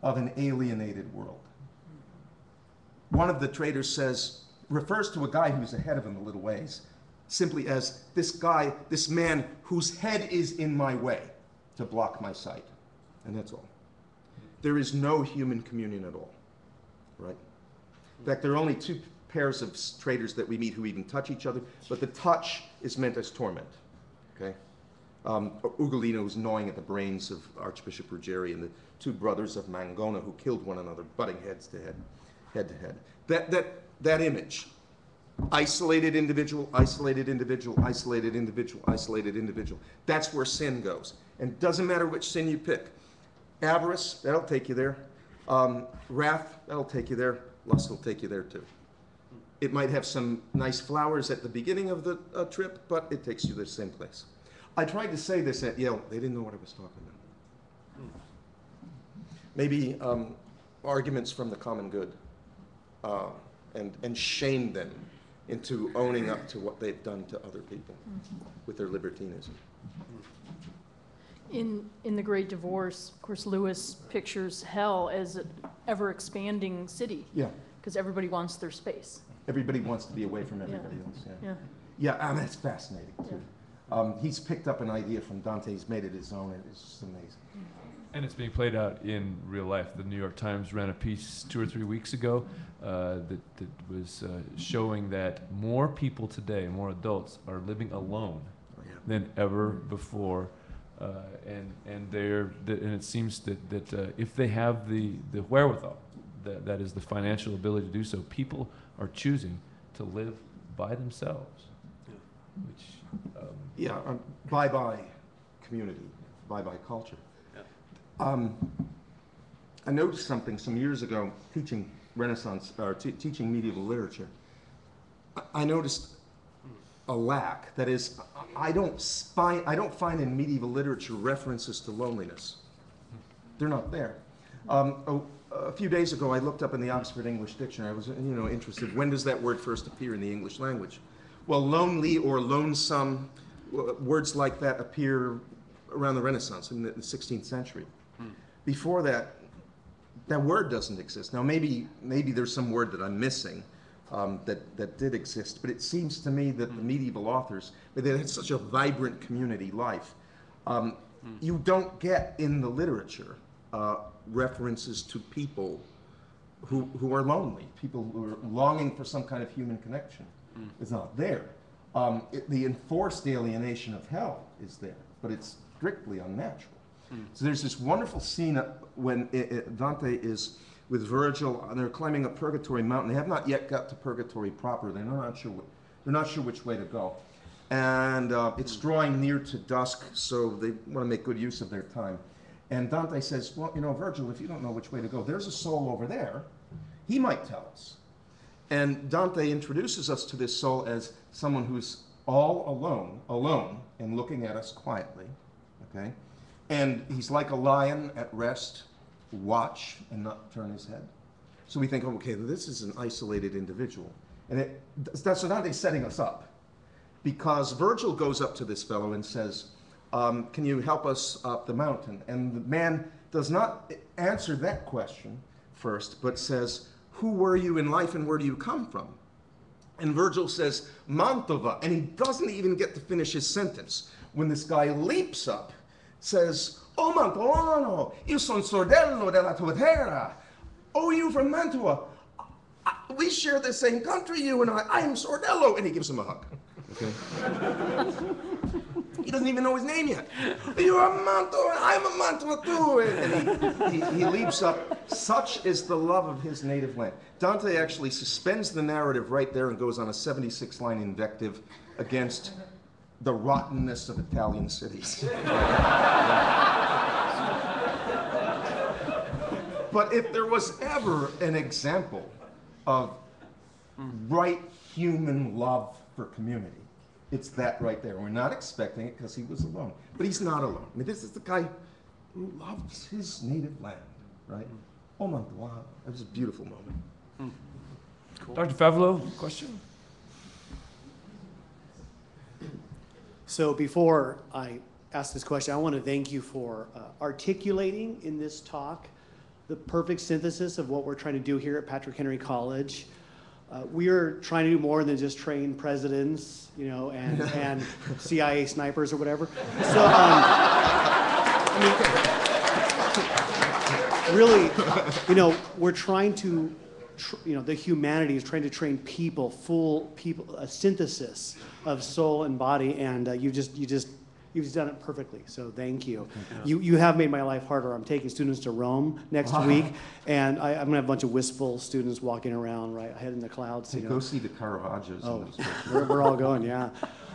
of an alienated world. One of the traitors refers to a guy who's ahead of him a little ways, simply as this guy, this man whose head is in my way to block my sight. And that's all. There is no human communion at all, right? In fact, there are only two pairs of traitors that we meet who even touch each other, but the touch is meant as torment, okay? Ugolino was gnawing at the brains of Archbishop Ruggieri and the two brothers of Mangona who killed one another, butting head to head. That image, isolated individual, isolated individual, isolated individual, isolated individual, that's where sin goes. And it doesn't matter which sin you pick. Avarice, that'll take you there. Wrath, that'll take you there. Lust will take you there too. It might have some nice flowers at the beginning of the trip, but it takes you to the same place. I tried to say this at Yale. They didn't know what I was talking about. Maybe arguments from the common good and shame them into owning up to what they've done to other people with their libertinism.
In The Great Divorce, of course, Lewis pictures hell as an ever-expanding city.
Yeah.
Because everybody wants their space.
Everybody wants to be away from everybody else. Yeah, and that's fascinating too. He's picked up an idea from Dante. He's made it his own, and it's just amazing.
And it's being played out in real life. The New York Times ran a piece 2 or 3 weeks ago that was showing that more people today, more adults, are living alone than ever before. And it seems that if they have the wherewithal, that is the financial ability to do so, people are choosing to live by themselves. Which
bye-bye community, bye-bye culture. I noticed something some years ago teaching Renaissance or teaching medieval literature. I noticed a lack. That is, I don't find in medieval literature references to loneliness. They're not there. A few days ago, I looked up in the Oxford English Dictionary. I was, interested. When does that word first appear in the English language? Well, lonely or lonesome, words like that appear around the Renaissance in the 16th century. Before that, that word doesn't exist. Now, maybe there's some word that I'm missing that did exist, but it seems to me that the medieval authors, they had such a vibrant community life. You don't get in the literature references to people who are lonely, people who are longing for some kind of human connection. is not there. The enforced alienation of hell is there, but it's strictly unnatural. So there's this wonderful scene when Dante is with Virgil, and they're climbing up Purgatory Mountain. They have not yet got to Purgatory proper. They're not sure which way to go. And it's drawing near to dusk, so they want to make good use of their time. And Dante says, well, you know, Virgil, if you don't know which way to go, there's a soul over there. He might tell us. And Dante introduces us to this soul as someone who's all alone, and looking at us quietly, okay? And he's like a lion at rest, watch and not turn his head. So we think, okay, this is an isolated individual. And that's Dante's setting us up. Because Virgil goes up to this fellow and says, can you help us up the mountain? And the man does not answer that question first, but says, who were you in life and where do you come from? And Virgil says, Mantova, and he doesn't even get to finish his sentence when this guy leaps up, says, oh Mantovano, io son sordello della tua terra. Oh, you from Mantua? We share the same country, you and I am Sordello. And he gives him a hug. Okay? He doesn't even know his name yet. You're a Mantua, I'm a Mantua too. And he leaps up. Such is the love of his native land. Dante actually suspends the narrative right there and goes on a 76-line invective against the rottenness of Italian cities. But if there was ever an example of right human love for community, it's that right there. We're not expecting it because he was alone. But he's not alone. I mean, this is the guy who loves his native land, right? Oh my God, that was a beautiful moment.
Cool. Dr. Favelo, question?
So before I ask this question, I want to thank you for articulating in this talk the perfect synthesis of what we're trying to do here at Patrick Henry College. We are trying to do more than just train presidents, you know, and CIA snipers or whatever. So, I mean, really, you know, we're trying to, you know, the humanity is trying to train people, a synthesis of soul and body, and you've done it perfectly, so thank you. You have made my life harder. I'm taking students to Rome next week, and I'm going to have a bunch of wistful students walking around right ahead in the clouds. You know.
Go see the Caravaggios.
Oh, we're all going, yeah.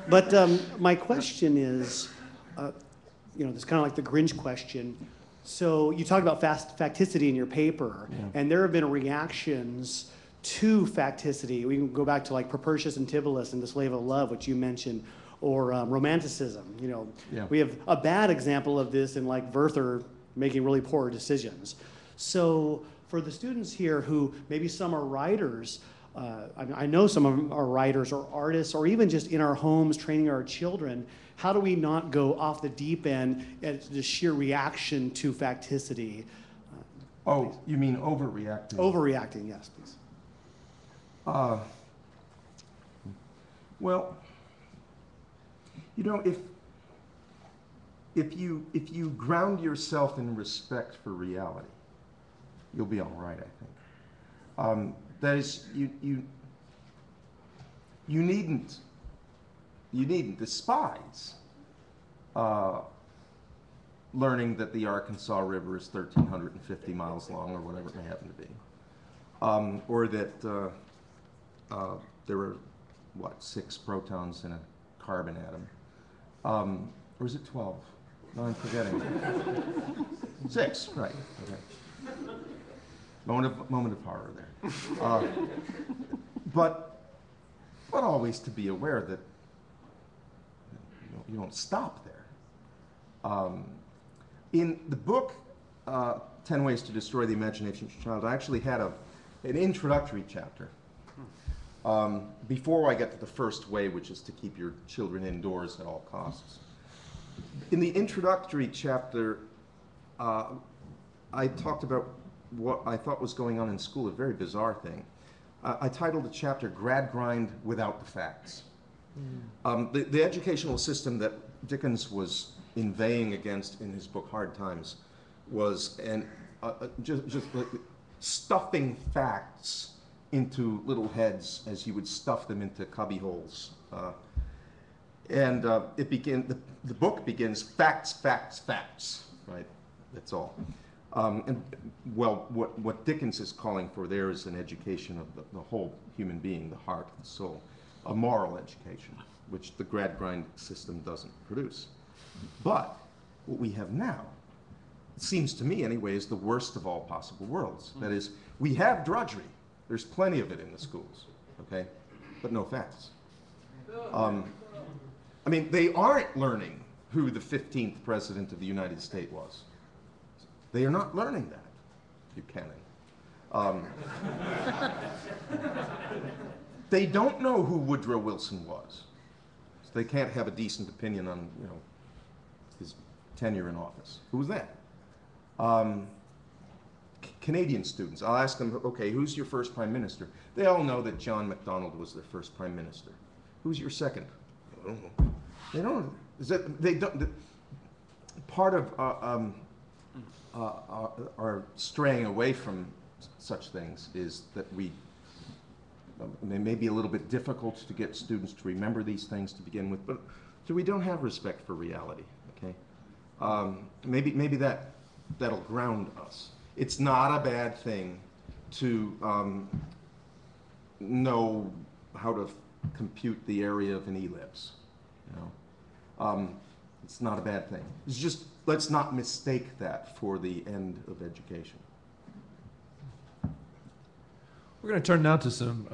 But my question is, you know, it's kind of like the Grinch question. So you talked about facticity in your paper, and there have been reactions to facticity. We can go back to like Propertius and Tibullus and the Slave of Love, which you mentioned, or romanticism. You know, we have a bad example of this in like Werther making really poor decisions. So for the students here who maybe some are writers, I know some of them are writers or artists, or even just in our homes training our children, how do we not go off the deep end at the sheer reaction to facticity?
Oh, you mean overreacting?
Overreacting, yes, please.
Well, you know, if you ground yourself in respect for reality, you'll be all right, I think. That is, you needn't despise learning that the Arkansas River is 1,350 miles long, or whatever it may happen to be, or that there are, what, 6 protons in a carbon atom. Or is it 12? No, I'm forgetting. 6, right. Okay. Moment of horror there. But always to be aware that you don't stop there. In the book, 10 Ways to Destroy the Imagination of a Child, I actually had an introductory chapter. Before I get to the first way, which is to keep your children indoors at all costs. In the introductory chapter, I talked about what I thought was going on in school, a very bizarre thing. I titled the chapter, Grad Grind Without the Facts. The educational system that Dickens was inveighing against in his book Hard Times was just like stuffing facts into little heads as you would stuff them into cubby holes. The book begins facts, facts, facts, right? That's all. What Dickens is calling for there is an education of the whole human being, the heart, the soul, a moral education, which the Gradgrind system doesn't produce. But what we have now, it seems to me anyway, is the worst of all possible worlds. That is, we have drudgery. There's plenty of it in the schools, okay? But no facts. I mean, they aren't learning who the 15th president of the United States was. They are not learning that, Buchanan. They don't know who Woodrow Wilson was. So they can't have a decent opinion on, you know, his tenure in office. Who was that? Canadian students, I'll ask them, okay, who's your first prime minister? They all know that John Macdonald was their first prime minister. Who's your second? I don't know. They don't. Is that they don't? Part of our straying away from such things is that it may be a little bit difficult to get students to remember these things to begin with, but so we don't have respect for reality. Okay, maybe that'll ground us. It's not a bad thing to know how to compute the area of an ellipse. You know, it's not a bad thing. It's just let's not mistake that for the end of education.
We're going to turn now to some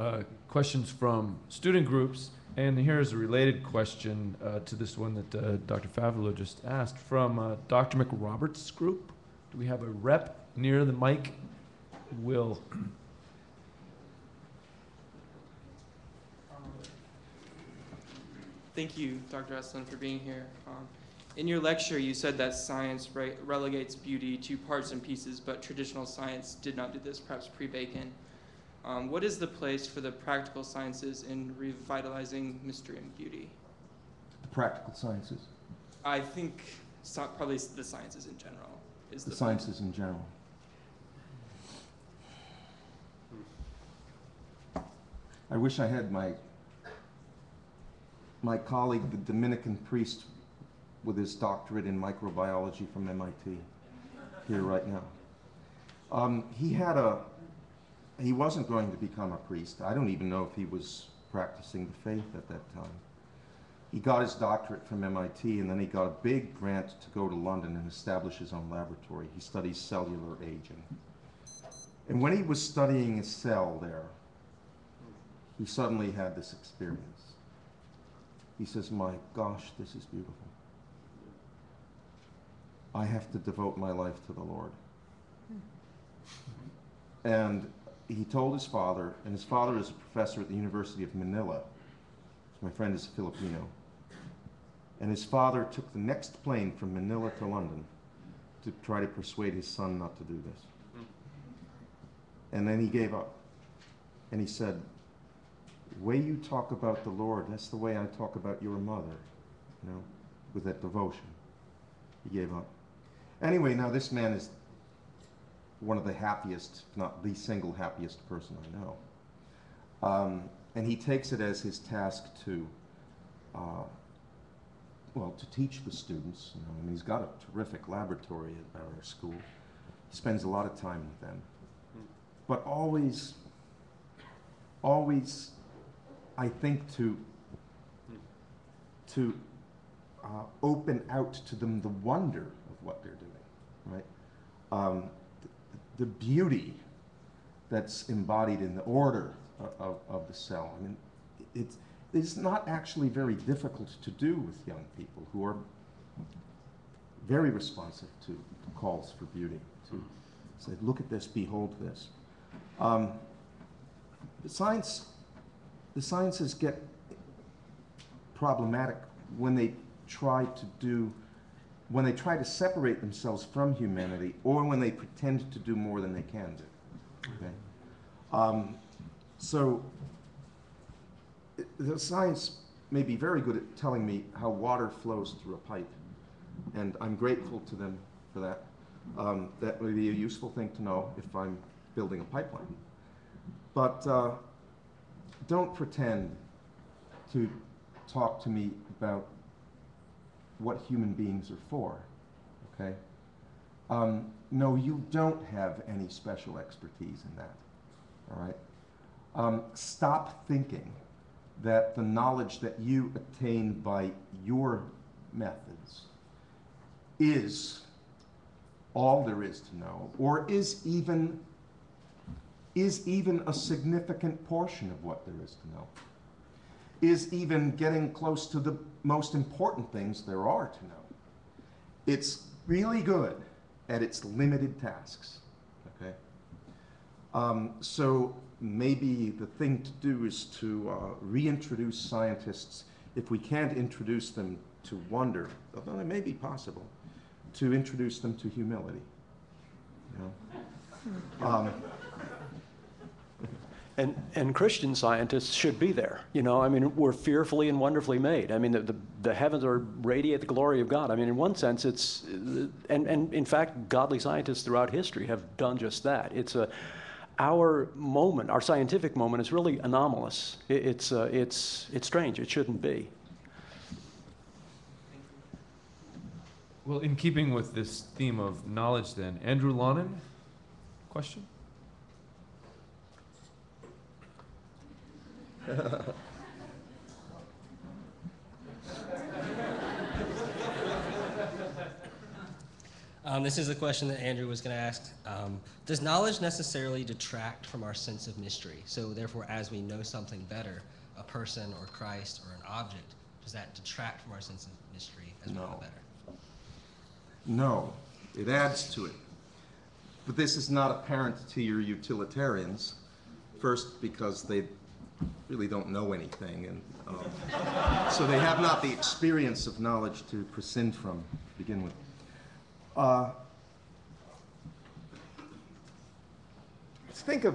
questions from student groups, and here's a related question to this one that Dr. Favelo just asked from Dr. McRoberts' group. Do we have a rep near the mic? Will.
Thank you, Dr. Esolen, for being here. In your lecture, you said that science relegates beauty to parts and pieces, but traditional science did not do this, perhaps pre-Bacon. What is the place for the practical sciences in revitalizing mystery and beauty?
The practical sciences?
I think probably the sciences in general.
The sciences in general. I wish I had my colleague, the Dominican priest with his doctorate in microbiology from MIT, here right now. He wasn't going to become a priest. I don't even know if he was practicing the faith at that time. He got his doctorate from MIT, and then he got a big grant to go to London and establish his own laboratory. He studies cellular aging. And when he was studying a cell there, he suddenly had this experience. He says, my gosh, this is beautiful. I have to devote my life to the Lord. And he told his father, and his father is a professor at the University of Manila. My friend is a Filipino. And his father took the next plane from Manila to London to try to persuade his son not to do this. And then he gave up. And he said, the way you talk about the Lord, that's the way I talk about your mother, you know, with that devotion. He gave up. Anyway, now this man is one of the happiest, if not the single happiest person I know. And he takes it as his task to, to teach the students. You know, I mean, he's got a terrific laboratory at our school. He spends a lot of time with them. But always, I think to open out to them the wonder of what they're doing, right? The beauty that's embodied in the order of the cell. I mean, it's not actually very difficult to do with young people who are very responsive to calls for beauty, to say, look at this, behold this. The sciences get problematic when they try to separate themselves from humanity, or when they pretend to do more than they can do. Okay? So the science may be very good at telling me how water flows through a pipe, and I'm grateful to them for that. That would be a useful thing to know if I'm building a pipeline. But don't pretend to talk to me about what human beings are for, okay? No, you don't have any special expertise in that, all right? Stop thinking that the knowledge that you attain by your methods is all there is to know, or is even a significant portion of what there is to know, is even getting close to the most important things there are to know. It's really good at its limited tasks, okay? So maybe the thing to do is to reintroduce scientists, if we can't introduce them to wonder, although it may be possible, to introduce them to humility. You know?
And Christian scientists should be there. You know, I mean, we're fearfully and wonderfully made. I mean, the heavens are radiate the glory of God. I mean, in one sense, it's, and in fact, godly scientists throughout history have done just that. It's our moment, our scientific moment is really anomalous. It's strange. It shouldn't be.
Well, in keeping with this theme of knowledge then, Andrew Lonan, question?
This is a question that Andrew was going to ask. Does knowledge necessarily detract from our sense of mystery? So therefore, as we know something better, a person or Christ or an object, does that detract from our sense of mystery as we know better?
No, it adds to it. But this is not apparent to your utilitarians. First, because they really don't know anything, and so they have not the experience of knowledge to prescind from to begin with. Think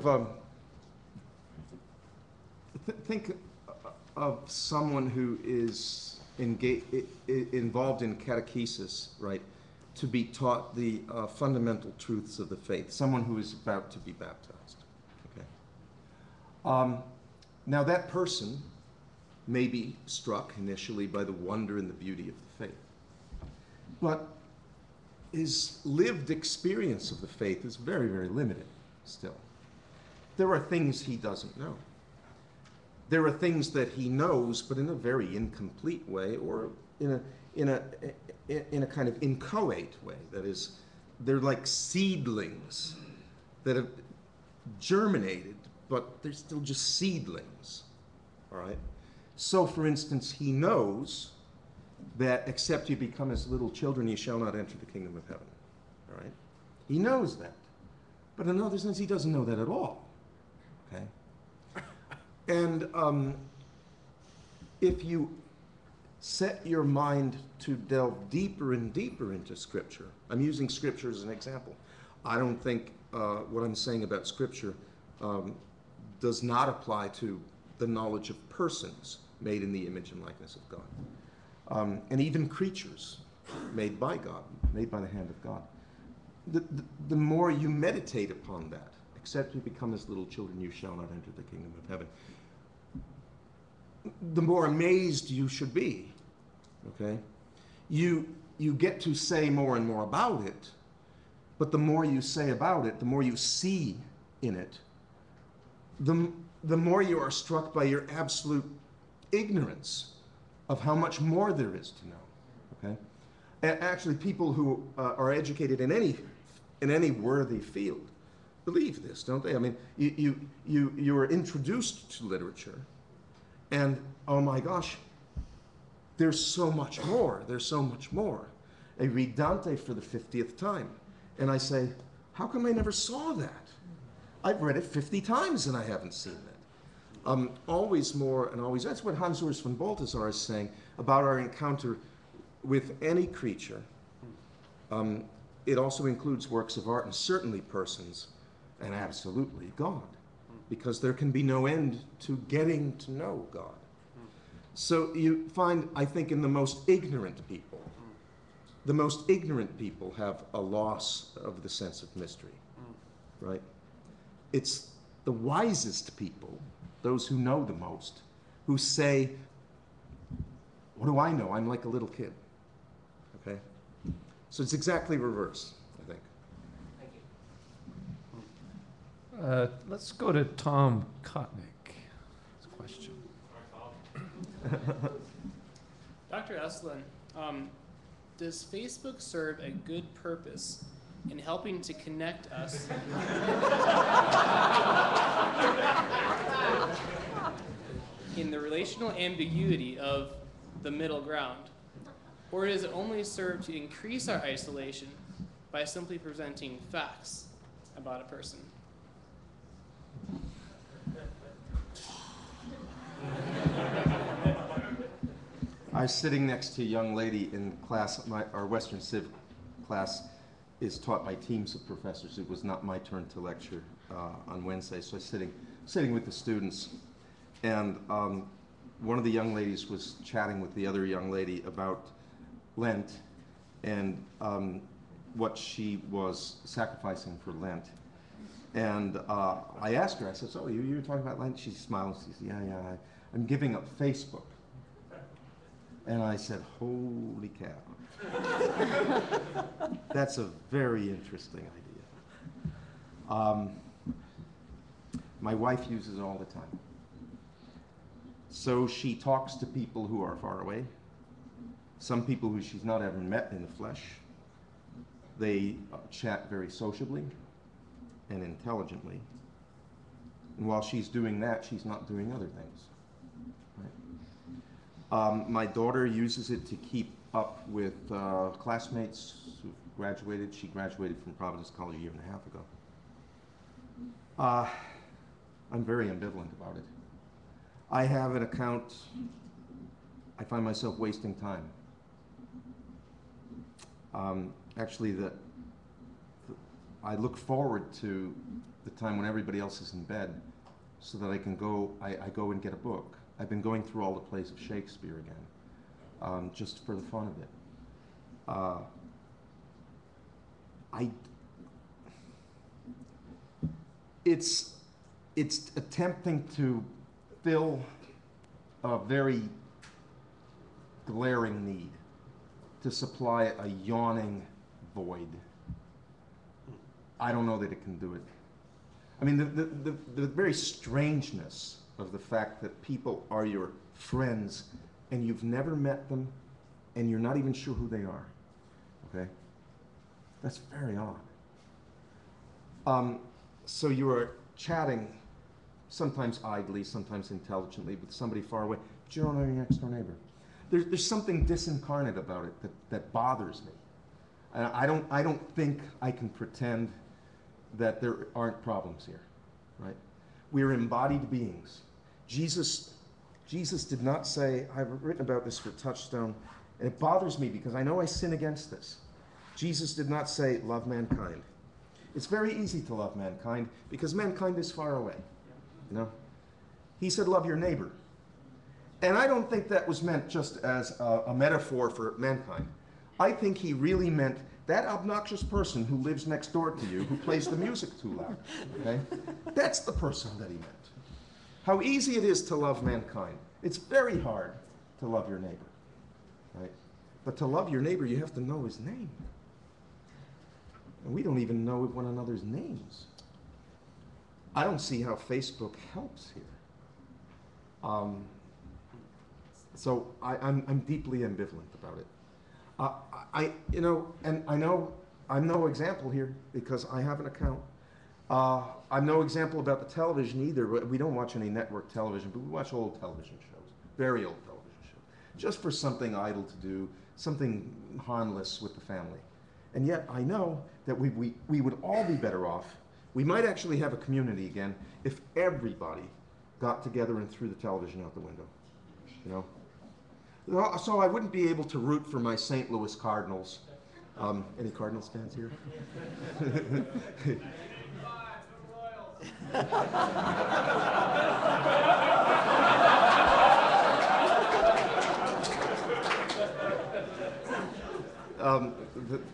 of someone who is involved in catechesis, right? To be taught the fundamental truths of the faith. Someone who is about to be baptized. Okay. Now that person may be struck initially by the wonder and the beauty of the faith, but his lived experience of the faith is very, very limited still. There are things he doesn't know. There are things that he knows, but in a very incomplete way, or in a kind of inchoate way. That is, they're like seedlings that have germinated, but they're still just seedlings, all right? So, for instance, he knows that except you become as little children, you shall not enter the kingdom of heaven, all right? He knows that. But in another sense, he doesn't know that at all, okay? And if you set your mind to delve deeper and deeper into Scripture, I'm using Scripture as an example. I don't think what I'm saying about Scripture does not apply to the knowledge of persons made in the image and likeness of God. And even creatures made by God, made by the hand of God. The more you meditate upon that, except you become as little children, you shall not enter the kingdom of heaven, the more amazed you should be, okay? You get to say more and more about it, but the more you say about it, the more you see in it, the more you are struck by your absolute ignorance of how much more there is to know, okay? Actually, people who are educated in any worthy field believe this, don't they? I mean, you are introduced to literature, and oh my gosh, there's so much more, there's so much more. I read Dante for the 50th time, and I say, how come I never saw that? I've read it 50 times and I haven't seen that. Always more and always, that's what Hans Urs von Balthasar is saying about our encounter with any creature. It also includes works of art and certainly persons, and absolutely God, because there can be no end to getting to know God. So you find, I think, in the most ignorant people have a loss of the sense of mystery, right? It's the wisest people, those who know the most, who say, what do I know? I'm like a little kid. Okay? So it's exactly reverse, I think.
Let's go to Tom Kotnick. Question.
Dr. Esolen, does Facebook serve a good purpose in helping to connect us in the relational ambiguity of the middle ground? Or does it only serve to increase our isolation by simply presenting facts about a person?
I was sitting next to a young lady in class. Our Western Civ class is taught by teams of professors. It was not my turn to lecture on Wednesday, so I was sitting with the students. And one of the young ladies was chatting with the other young lady about Lent and what she was sacrificing for Lent. And I asked her, I said, so you were talking about Lent? She smiled, she said, yeah, I'm giving up Facebook. And I said, holy cow. That's a very interesting idea. My wife uses it all the time. So she talks to people who are far away, some people who she's not ever met in the flesh. They chat very sociably and intelligently. And while she's doing that, she's not doing other things. Right? My daughter uses it to keep up with classmates who graduated. She graduated from Providence College a year and a half ago. I'm very ambivalent about it. I have an account. I find myself wasting time. Actually, I look forward to the time when everybody else is in bed so that I can go, I go and get a book. I've been going through all the plays of Shakespeare again, just for the fun of it. It's attempting to fill a very glaring need, to supply a yawning void. I don't know that it can do it. I mean, the very strangeness of the fact that people are your friends and you've never met them and you're not even sure who they are, okay? That's very odd. So you are chatting, sometimes idly, sometimes intelligently, with somebody far away, but you don't know your next door neighbor. There's something disincarnate about it that bothers me. And I don't think I can pretend that there aren't problems here, right? We're embodied beings. Jesus did not say, I've written about this for Touchstone, and it bothers me because I know I sin against this. Jesus did not say, love mankind. It's very easy to love mankind because mankind is far away, you know? He said, love your neighbor. And I don't think that was meant just as a metaphor for mankind. I think he really meant that obnoxious person who lives next door to you, who plays the music too loud, okay? That's the person that he meant. How easy it is to love mankind. It's very hard to love your neighbor, right? But to love your neighbor, you have to know his name. And we don't even know one another's names. I don't see how Facebook helps here. So I'm deeply ambivalent about it. And I know I'm no example here because I have an account. I'm no example about the television either. We don't watch any network television, but we watch old television shows, very old television shows, just for something idle to do, something harmless with the family. And yet I know that we would all be better off. We might actually have a community again if everybody got together and threw the television out the window, you know? So I wouldn't be able to root for my St. Louis Cardinals. Any Cardinals fans here?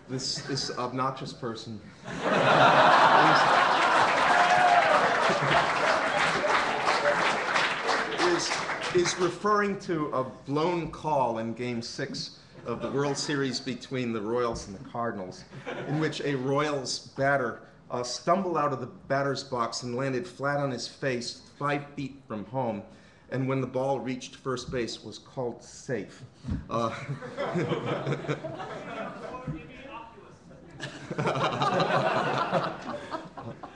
This obnoxious person. is referring to a blown call in Game 6 of the World Series between the Royals and the Cardinals, in which a Royals batter stumbled out of the batter's box and landed flat on his face 5 feet from home, and when the ball reached first base was called safe.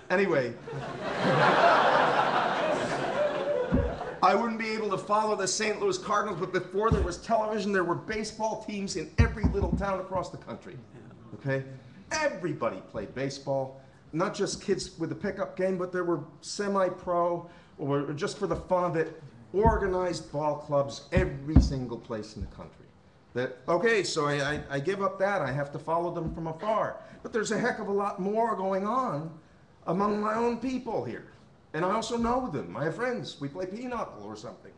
Anyway, I wouldn't be able to follow the St. Louis Cardinals, but before there was television, there were baseball teams in every little town across the country. Okay? Everybody played baseball, not just kids with a pickup game, but there were semi-pro or just for the fun of it, organized ball clubs every single place in the country. Okay, so I give up that. I have to follow them from afar. But there's a heck of a lot more going on among my own people here. And I also know them. I have friends. We play pinochle or something,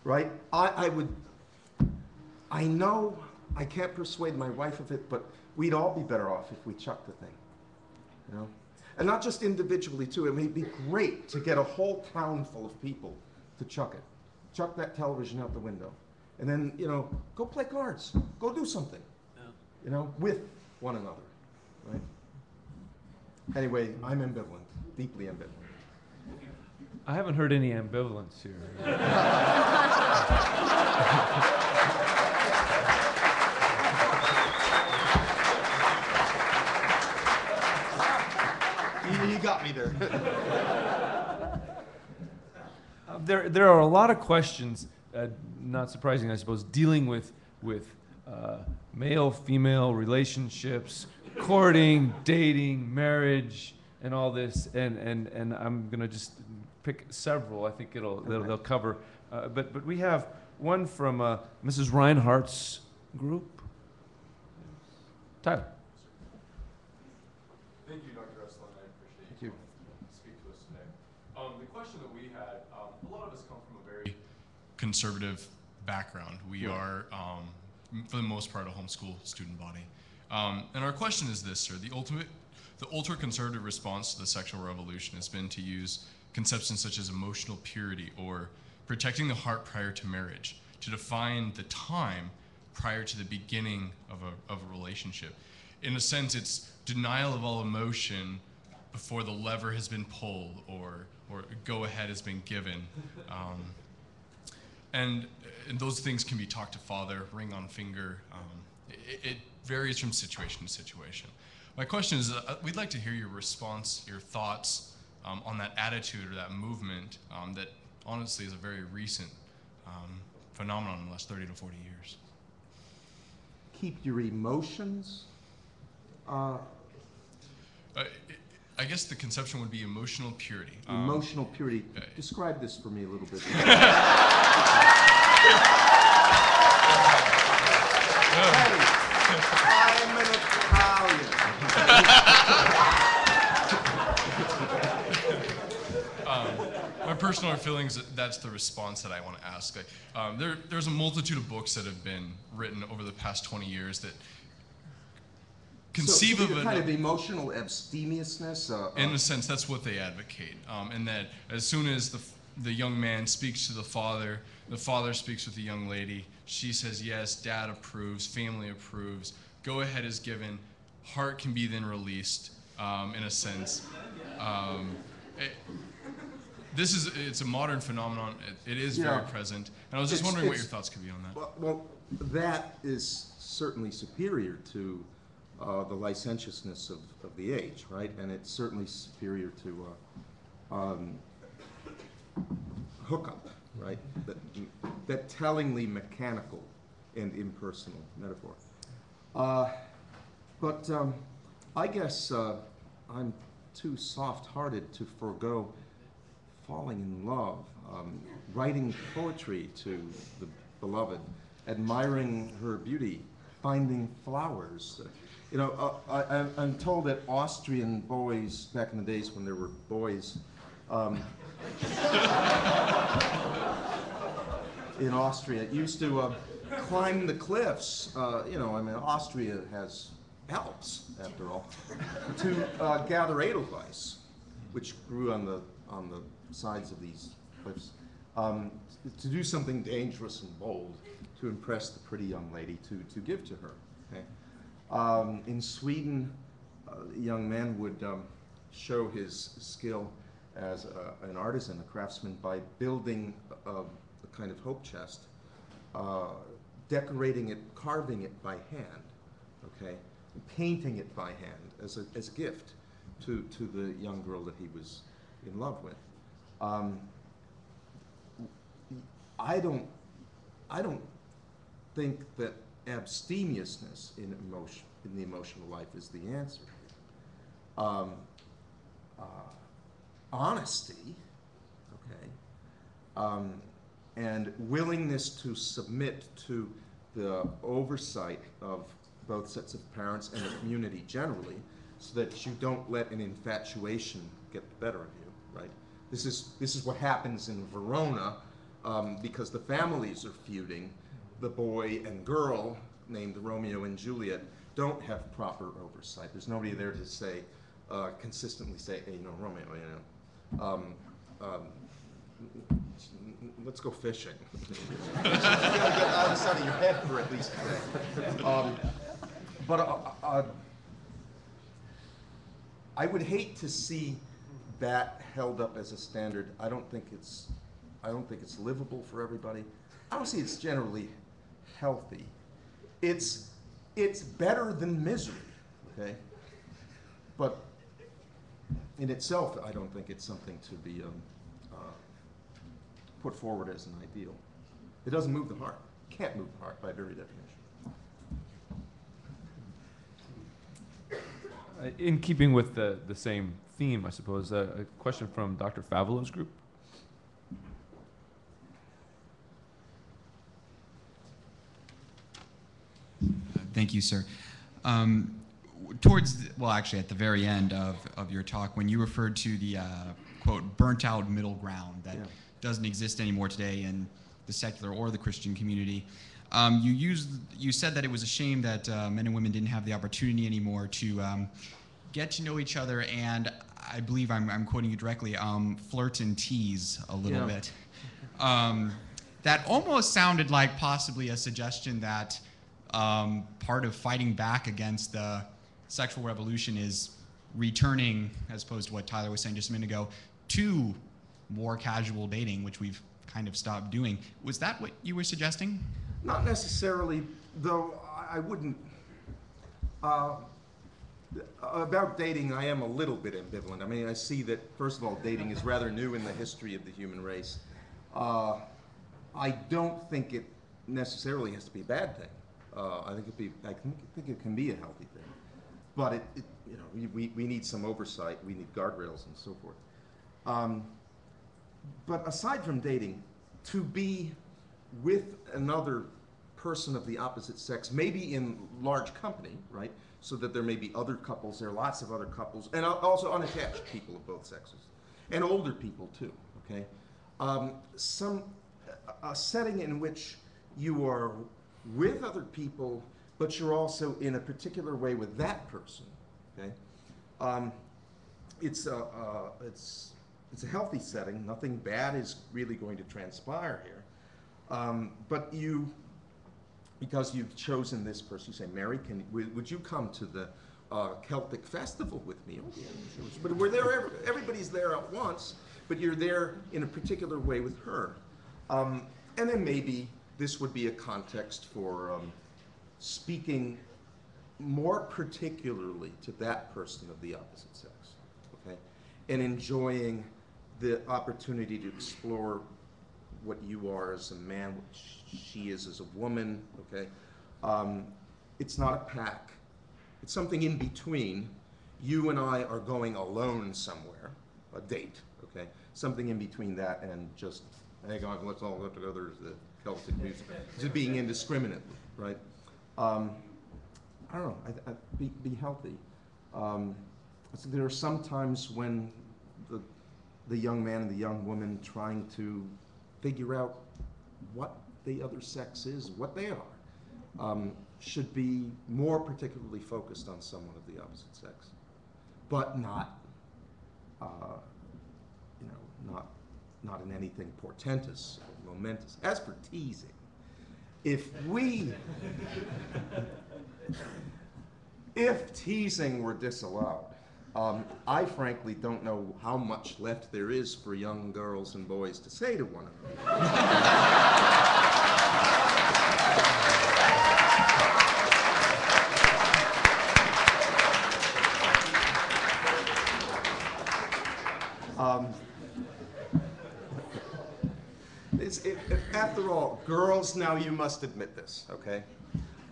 right? I know I can't persuade my wife of it, but we'd all be better off if we chucked the thing, you know? And not just individually, too. It may be great to get a whole town full of people to chuck it. Chuck that television out the window. And then, you know, go play cards. Go do something, you know, with one another, right? Anyway, I'm ambivalent, deeply ambivalent.
I haven't heard any ambivalence here.
You got me there.
There are a lot of questions, not surprising, I suppose, dealing with male-female relationships, courting, dating, marriage, and all this. And I'm gonna just pick several. I think they'll cover. But we have one from Mrs. Reinhardt's group. Tyler.
Thank you, Dr. Esolen. I appreciate you speak to us today. The question that we had, a lot of us come from a very conservative background. We are, for the most part, a homeschool student body. And our question is this, sir. The ultra-conservative response to the sexual revolution has been to use conceptions such as emotional purity or protecting the heart prior to marriage to define the time prior to the beginning of a relationship. In a sense, it's denial of all emotion before the lever has been pulled or go-ahead has been given. And those things can be talk to father, ring on finger. It varies from situation to situation. My question is, we'd like to hear your response, your thoughts on that attitude or that movement that honestly is a very recent phenomenon in the last 30 to 40 years.
Keep your emotions.
I guess the conception would be emotional purity.
Emotional purity. Describe this for me a little bit. I'm an Italian.
My personal feelings, that's the response that I want to ask. There's a multitude of books that have been written over the past 20 years that conceive of
kind of emotional abstemiousness.
In a sense, that's what they advocate, and that as soon as the young man speaks to the father speaks with the young lady. She says yes, dad approves, family approves. Go ahead is given. Heart can be then released, in a sense. It's a modern phenomenon. It is very present, and I was just wondering what your thoughts could be on that.
Well, that is certainly superior to the licentiousness of the age, right? And it's certainly superior to hookup, right? That tellingly mechanical and impersonal metaphor. But I guess I'm too soft-hearted to forego falling in love, writing poetry to the beloved, admiring her beauty, finding flowers. You know, I'm told that Austrian boys, back in the days when there were boys, in Austria, used to climb the cliffs. You know, I mean, Austria has Alps, after all, to gather Edelweiss, which grew on the sides of these cliffs. to do something dangerous and bold to impress the pretty young lady to give to her. Okay? In Sweden, a young man would show his skill as an artisan, a craftsman, by building a kind of hope chest, decorating it, carving it by hand, okay, painting it by hand as a gift to the young girl that he was in love with. I don't think that abstemiousness in the emotional life is the answer. Honesty, okay, and willingness to submit to the oversight of both sets of parents and the community generally, so that you don't let an infatuation get the better of you, right? This is what happens in Verona, because the families are feuding. The boy and girl, named Romeo and Juliet, don't have proper oversight. There's nobody there to say, consistently say, hey, Romeo, let's go fishing. You gotta get out of the side of your head for at least today. I would hate to see that held up as a standard. I don't think it's livable for everybody. I don't see it's generally healthy. It's better than misery, okay? But in itself, I don't think it's something to be put forward as an ideal. It doesn't move the heart. It can't move the heart by very definition.
In keeping with the same theme, I suppose, a question from Dr. Favelo's group.
Thank you, sir. Actually, at the very end of your talk, when you referred to the, quote, burnt out middle ground that doesn't exist anymore today in the secular or the Christian community, you said that it was a shame that men and women didn't have the opportunity anymore to get to know each other, and I believe I'm quoting you directly, flirt and tease a little bit. That almost sounded like possibly a suggestion that part of fighting back against the sexual revolution is returning, as opposed to what Tyler was saying just a minute ago, to more casual dating, which we've kind of stopped doing. Was that what you were suggesting?
Not necessarily, though I wouldn't. About dating, I am a little bit ambivalent. I mean, I see that, first of all, dating is rather new in the history of the human race. I don't think it necessarily has to be a bad thing. I think it can be a healthy thing, but we need some oversight. We need guardrails and so forth. But aside from dating, to be with another person of the opposite sex, maybe in large company, right? So that there may be other couples, there are lots of other couples, and also unattached people of both sexes, and older people too, okay? A setting in which you are with other people, but you're also in a particular way with that person, okay? It's a healthy setting. Nothing bad is really going to transpire here. But because you've chosen this person, you say, Mary, would you come to the Celtic festival with me? Oh, yeah, sure. But we're there, everybody's there at once, but you're there in a particular way with her. And then maybe this would be a context for speaking more particularly to that person of the opposite sex, okay? And enjoying the opportunity to explore what you are as a man, what she is as a woman, okay? It's not a pack. It's something in between. You and I are going alone somewhere, a date, okay? Something in between that and just, hey guys, let's all go together as the Celtic music. Just being indiscriminate, right? I don't know, be healthy. So there are some times when the young man and the young woman trying to figure out what the other sex is, what they are, should be more particularly focused on someone of the opposite sex, but not not in anything portentous or momentous. As for teasing, if teasing were disallowed, I frankly don't know how much left there is for young girls and boys to say to one another. After all, girls, now you must admit this, okay?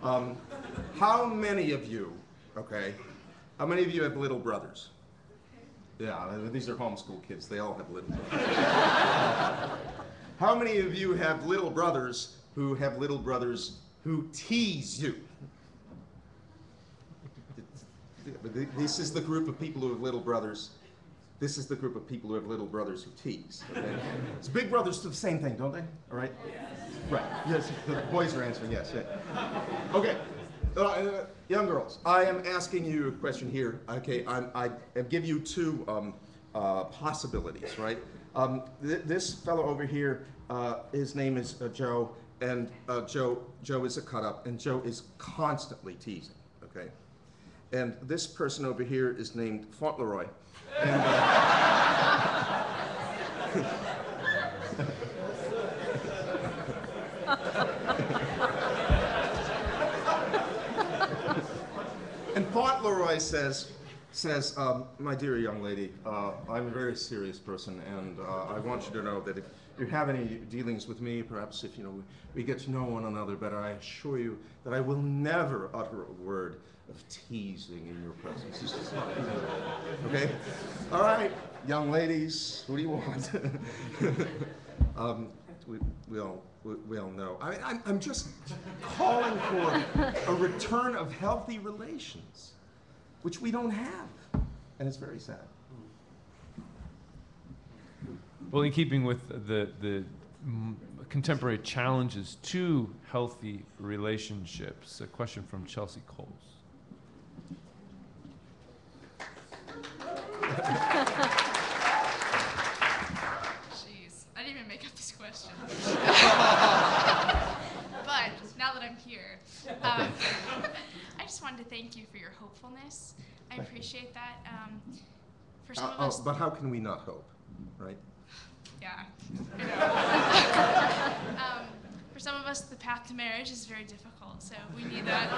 How many of you, okay, how many of you have little brothers? Yeah, these are homeschool kids. They all have little brothers. How many of you have little brothers who tease you? This is the group of people who have little brothers. This is the group of people who have little brothers who tease. Okay? So big brothers do the same thing, don't they? All right? Right. Yes. The boys are answering yes. Yeah. Okay. Young girls, I am asking you a question here. Okay. I give you two possibilities. Right. This fellow over here, his name is Joe, and Joe is a cut up, and Joe is constantly teasing. Okay. And this person over here is named Fauntleroy. And, and Fauntleroy says, my dear young lady, I'm a very serious person, and I want you to know that if you have any dealings with me, perhaps if we get to know one another better, I assure you that I will never utter a word of teasing in your presence. Okay? All right, young ladies, who do you want? We all know. I'm just calling for a return of healthy relations, which we don't have, and it's very sad.
Well, in keeping with the contemporary challenges to healthy relationships, a question from Chelsea Coles.
Jeez, I didn't even make up this question. But now that I'm here, I just wanted to thank you for your hopefulness. I appreciate that. For some of us,
but how can we not hope, right?
yeah. For some of us, the path to marriage is very difficult, so we need that.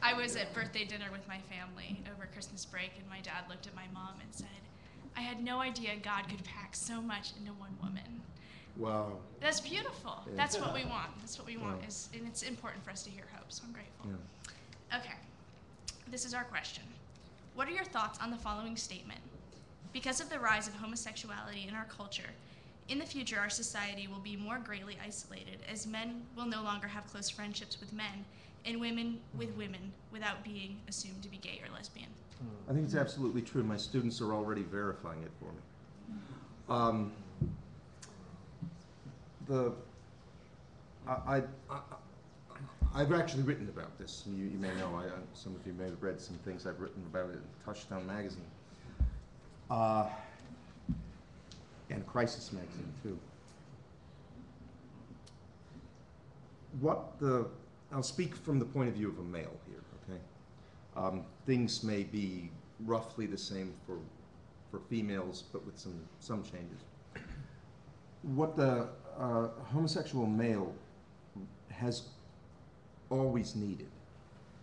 I was at birthday dinner with my family over Christmas break, and my dad looked at my mom and said, I had no idea God could pack so much into one woman.
Wow.
That's beautiful.
Yeah.
That's what we want. That's what we want,
Yeah.
and it's important for us to hear hope, so I'm grateful.
Yeah.
Okay, this is our question. What are your thoughts on the following statement? Because of the rise of homosexuality in our culture, in the future our society will be more greatly isolated, as men will no longer have close friendships with men, and women with women, without being assumed to be gay or lesbian.
I think it's absolutely true. My students are already verifying it for me. I've actually written about this. You may know, some of you may have read some things I've written about it in Touchdown magazine. And Crisis magazine, too. I'll speak from the point of view of a male here, okay? Things may be roughly the same for females, but with some changes. What the homosexual male has always needed,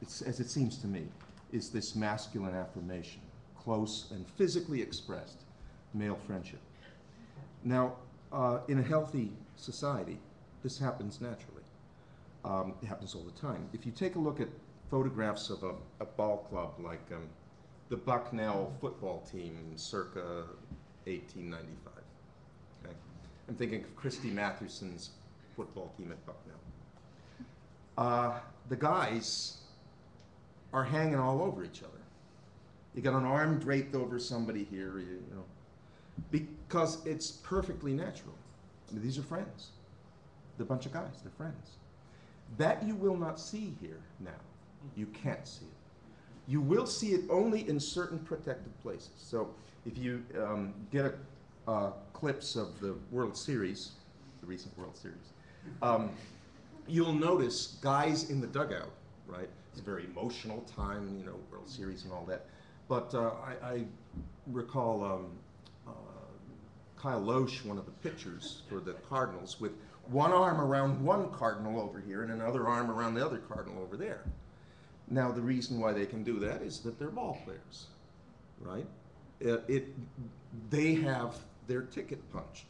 as it seems to me, is this masculine affirmation, close and physically expressed male friendship. Now, in a healthy society, this happens naturally. It happens all the time. If you take a look at photographs of a ball club like the Bucknell football team circa 1895, okay? I'm thinking of Christy Mathewson's football team at Bucknell. The guys are hanging all over each other. You got an arm draped over somebody here, because it's perfectly natural. I mean, these are friends. They're a bunch of guys, they're friends. That you will not see here now. You can't see it. You will see it only in certain protected places. So if you get clips of the World Series, the recent World Series, you'll notice guys in the dugout, right? It's a very emotional time, you know, World Series and all that. But I recall Kyle Loesch, one of the pitchers for the Cardinals, with one arm around one Cardinal over here and another arm around the other Cardinal over there. Now, the reason why they can do that is that they're ball players, right? They have their ticket punched.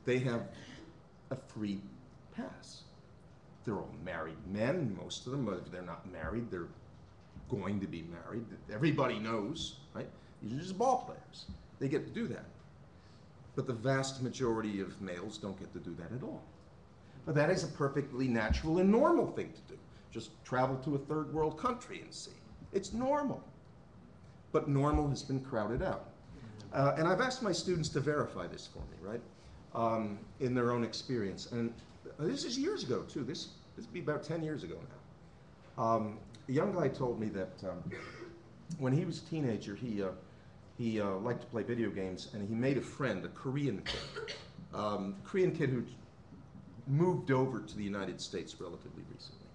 They have a free pass. They're all married men, most of them, but if they're not married, they're going to be married. Everybody knows, right? These are just ball players. They get to do that. But the vast majority of males don't get to do that at all. But that is a perfectly natural and normal thing to do. Just travel to a third world country and see. It's normal. But normal has been crowded out. And I've asked my students to verify this for me, right? In their own experience. And this is years ago, too. This would be about 10 years ago now. A young guy told me that when he was a teenager, he liked to play video games, and he made a friend, a Korean kid who moved over to the United States relatively recently.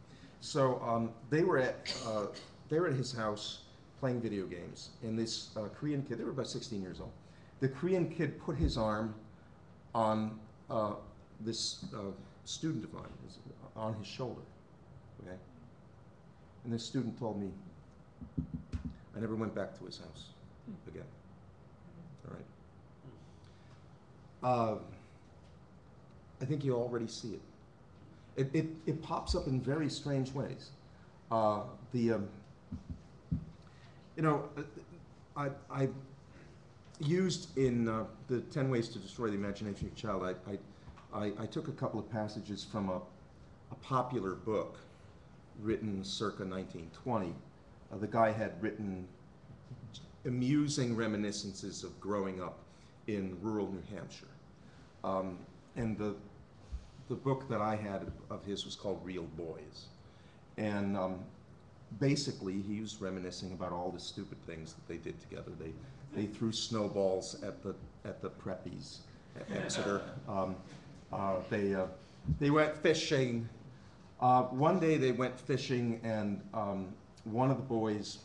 So they were at his house playing video games, and this Korean kid, they were about 16 years old. The Korean kid put his arm on this student of mine, on his shoulder, okay? And this student told me, I never went back to his house again, all right? I think you already see it. It pops up in very strange ways. You know, I used in the 10 Ways to Destroy the Imagination of a Child, I took a couple of passages from a popular book written circa 1920. The guy had written amusing reminiscences of growing up in rural New Hampshire. And the book that I had of his was called Real Boys. And basically, he was reminiscing about all the stupid things that they did together. They threw snowballs at the preppies at Exeter. They went fishing. One day they went fishing, and one of the boys,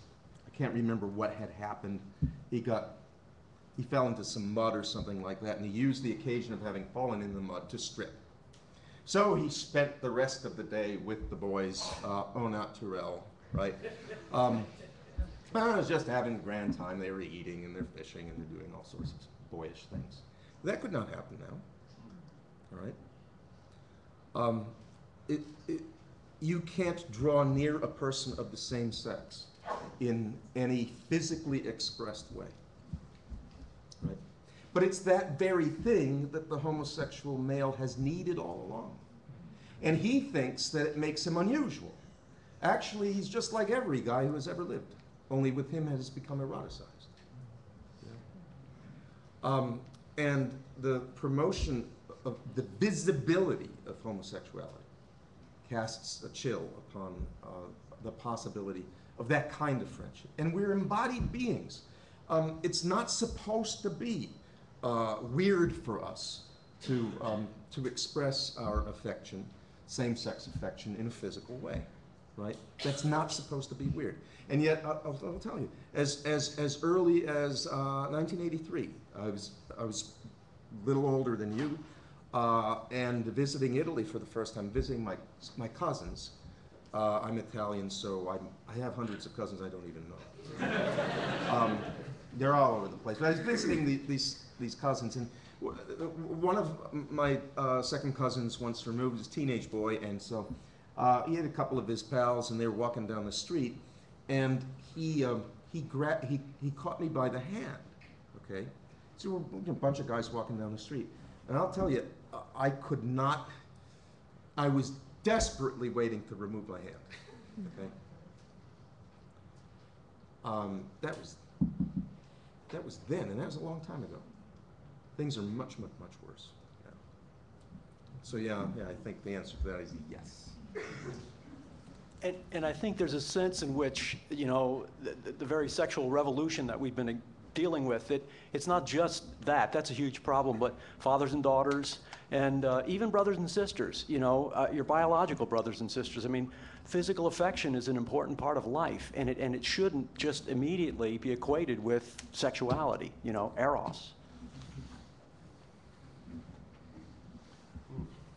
I can't remember what had happened, he fell into some mud or something like that, and he used the occasion of having fallen in the mud to strip. So he spent the rest of the day with the boys, au naturel, right? It was just having a grand time. They were eating and they're fishing and they're doing all sorts of boyish things. That could not happen now, all right? You can't draw near a person of the same sex in any physically expressed way, right? But it's that very thing that the homosexual male has needed all along. And he thinks that it makes him unusual. Actually, he's just like every guy who has ever lived, only with him it has become eroticized. Yeah. And the promotion of the visibility of homosexuality casts a chill upon the possibility of that kind of friendship. And we're embodied beings. It's not supposed to be weird for us to express our affection, same-sex affection, in a physical way, right? That's not supposed to be weird. And yet, I'll tell you, as early as 1983, I was a little older than you, and visiting Italy for the first time, visiting my cousins. I'm Italian, so I have hundreds of cousins I don't even know. They're all over the place. But I was visiting these cousins, and one of my second cousins, once removed, was a teenage boy, and so he had a couple of his pals, and they were walking down the street, and he caught me by the hand. Okay, so we're a bunch of guys walking down the street, and I'll tell you, I could not. I was desperately waiting to remove my hand. Okay, that was then, and that was a long time ago. Things are much, much, much worse. Yeah. So yeah, I think the answer to that is yes. And
I think there's a sense in which, you know, the very sexual revolution that we've been dealing with. It's not just that. That's a huge problem, but fathers and daughters, and even brothers and sisters, you know, your biological brothers and sisters. I mean, physical affection is an important part of life, and it shouldn't just immediately be equated with sexuality, you know, eros.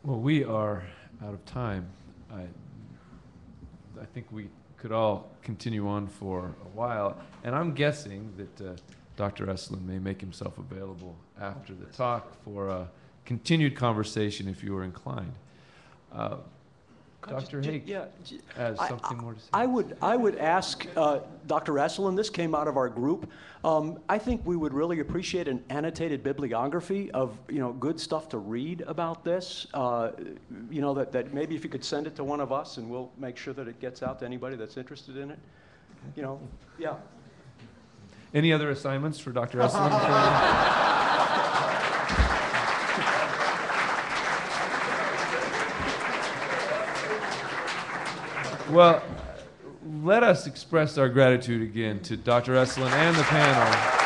Well, we are out of time. I think we could all continue on for a while, and I'm guessing that Dr. Esolen may make himself available after the talk for a continued conversation if you are inclined. Dr. Hake has something more to say.
I would ask Dr. Esolen, this came out of our group. I think we would really appreciate an annotated bibliography of, you know, good stuff to read about this. You know, that maybe if you could send it to one of us, and we'll make sure that it gets out to anybody that's interested in it. You know, yeah.
Any other assignments for Dr. Esolen? Well, let us express our gratitude again to Dr. Esolen and the panel.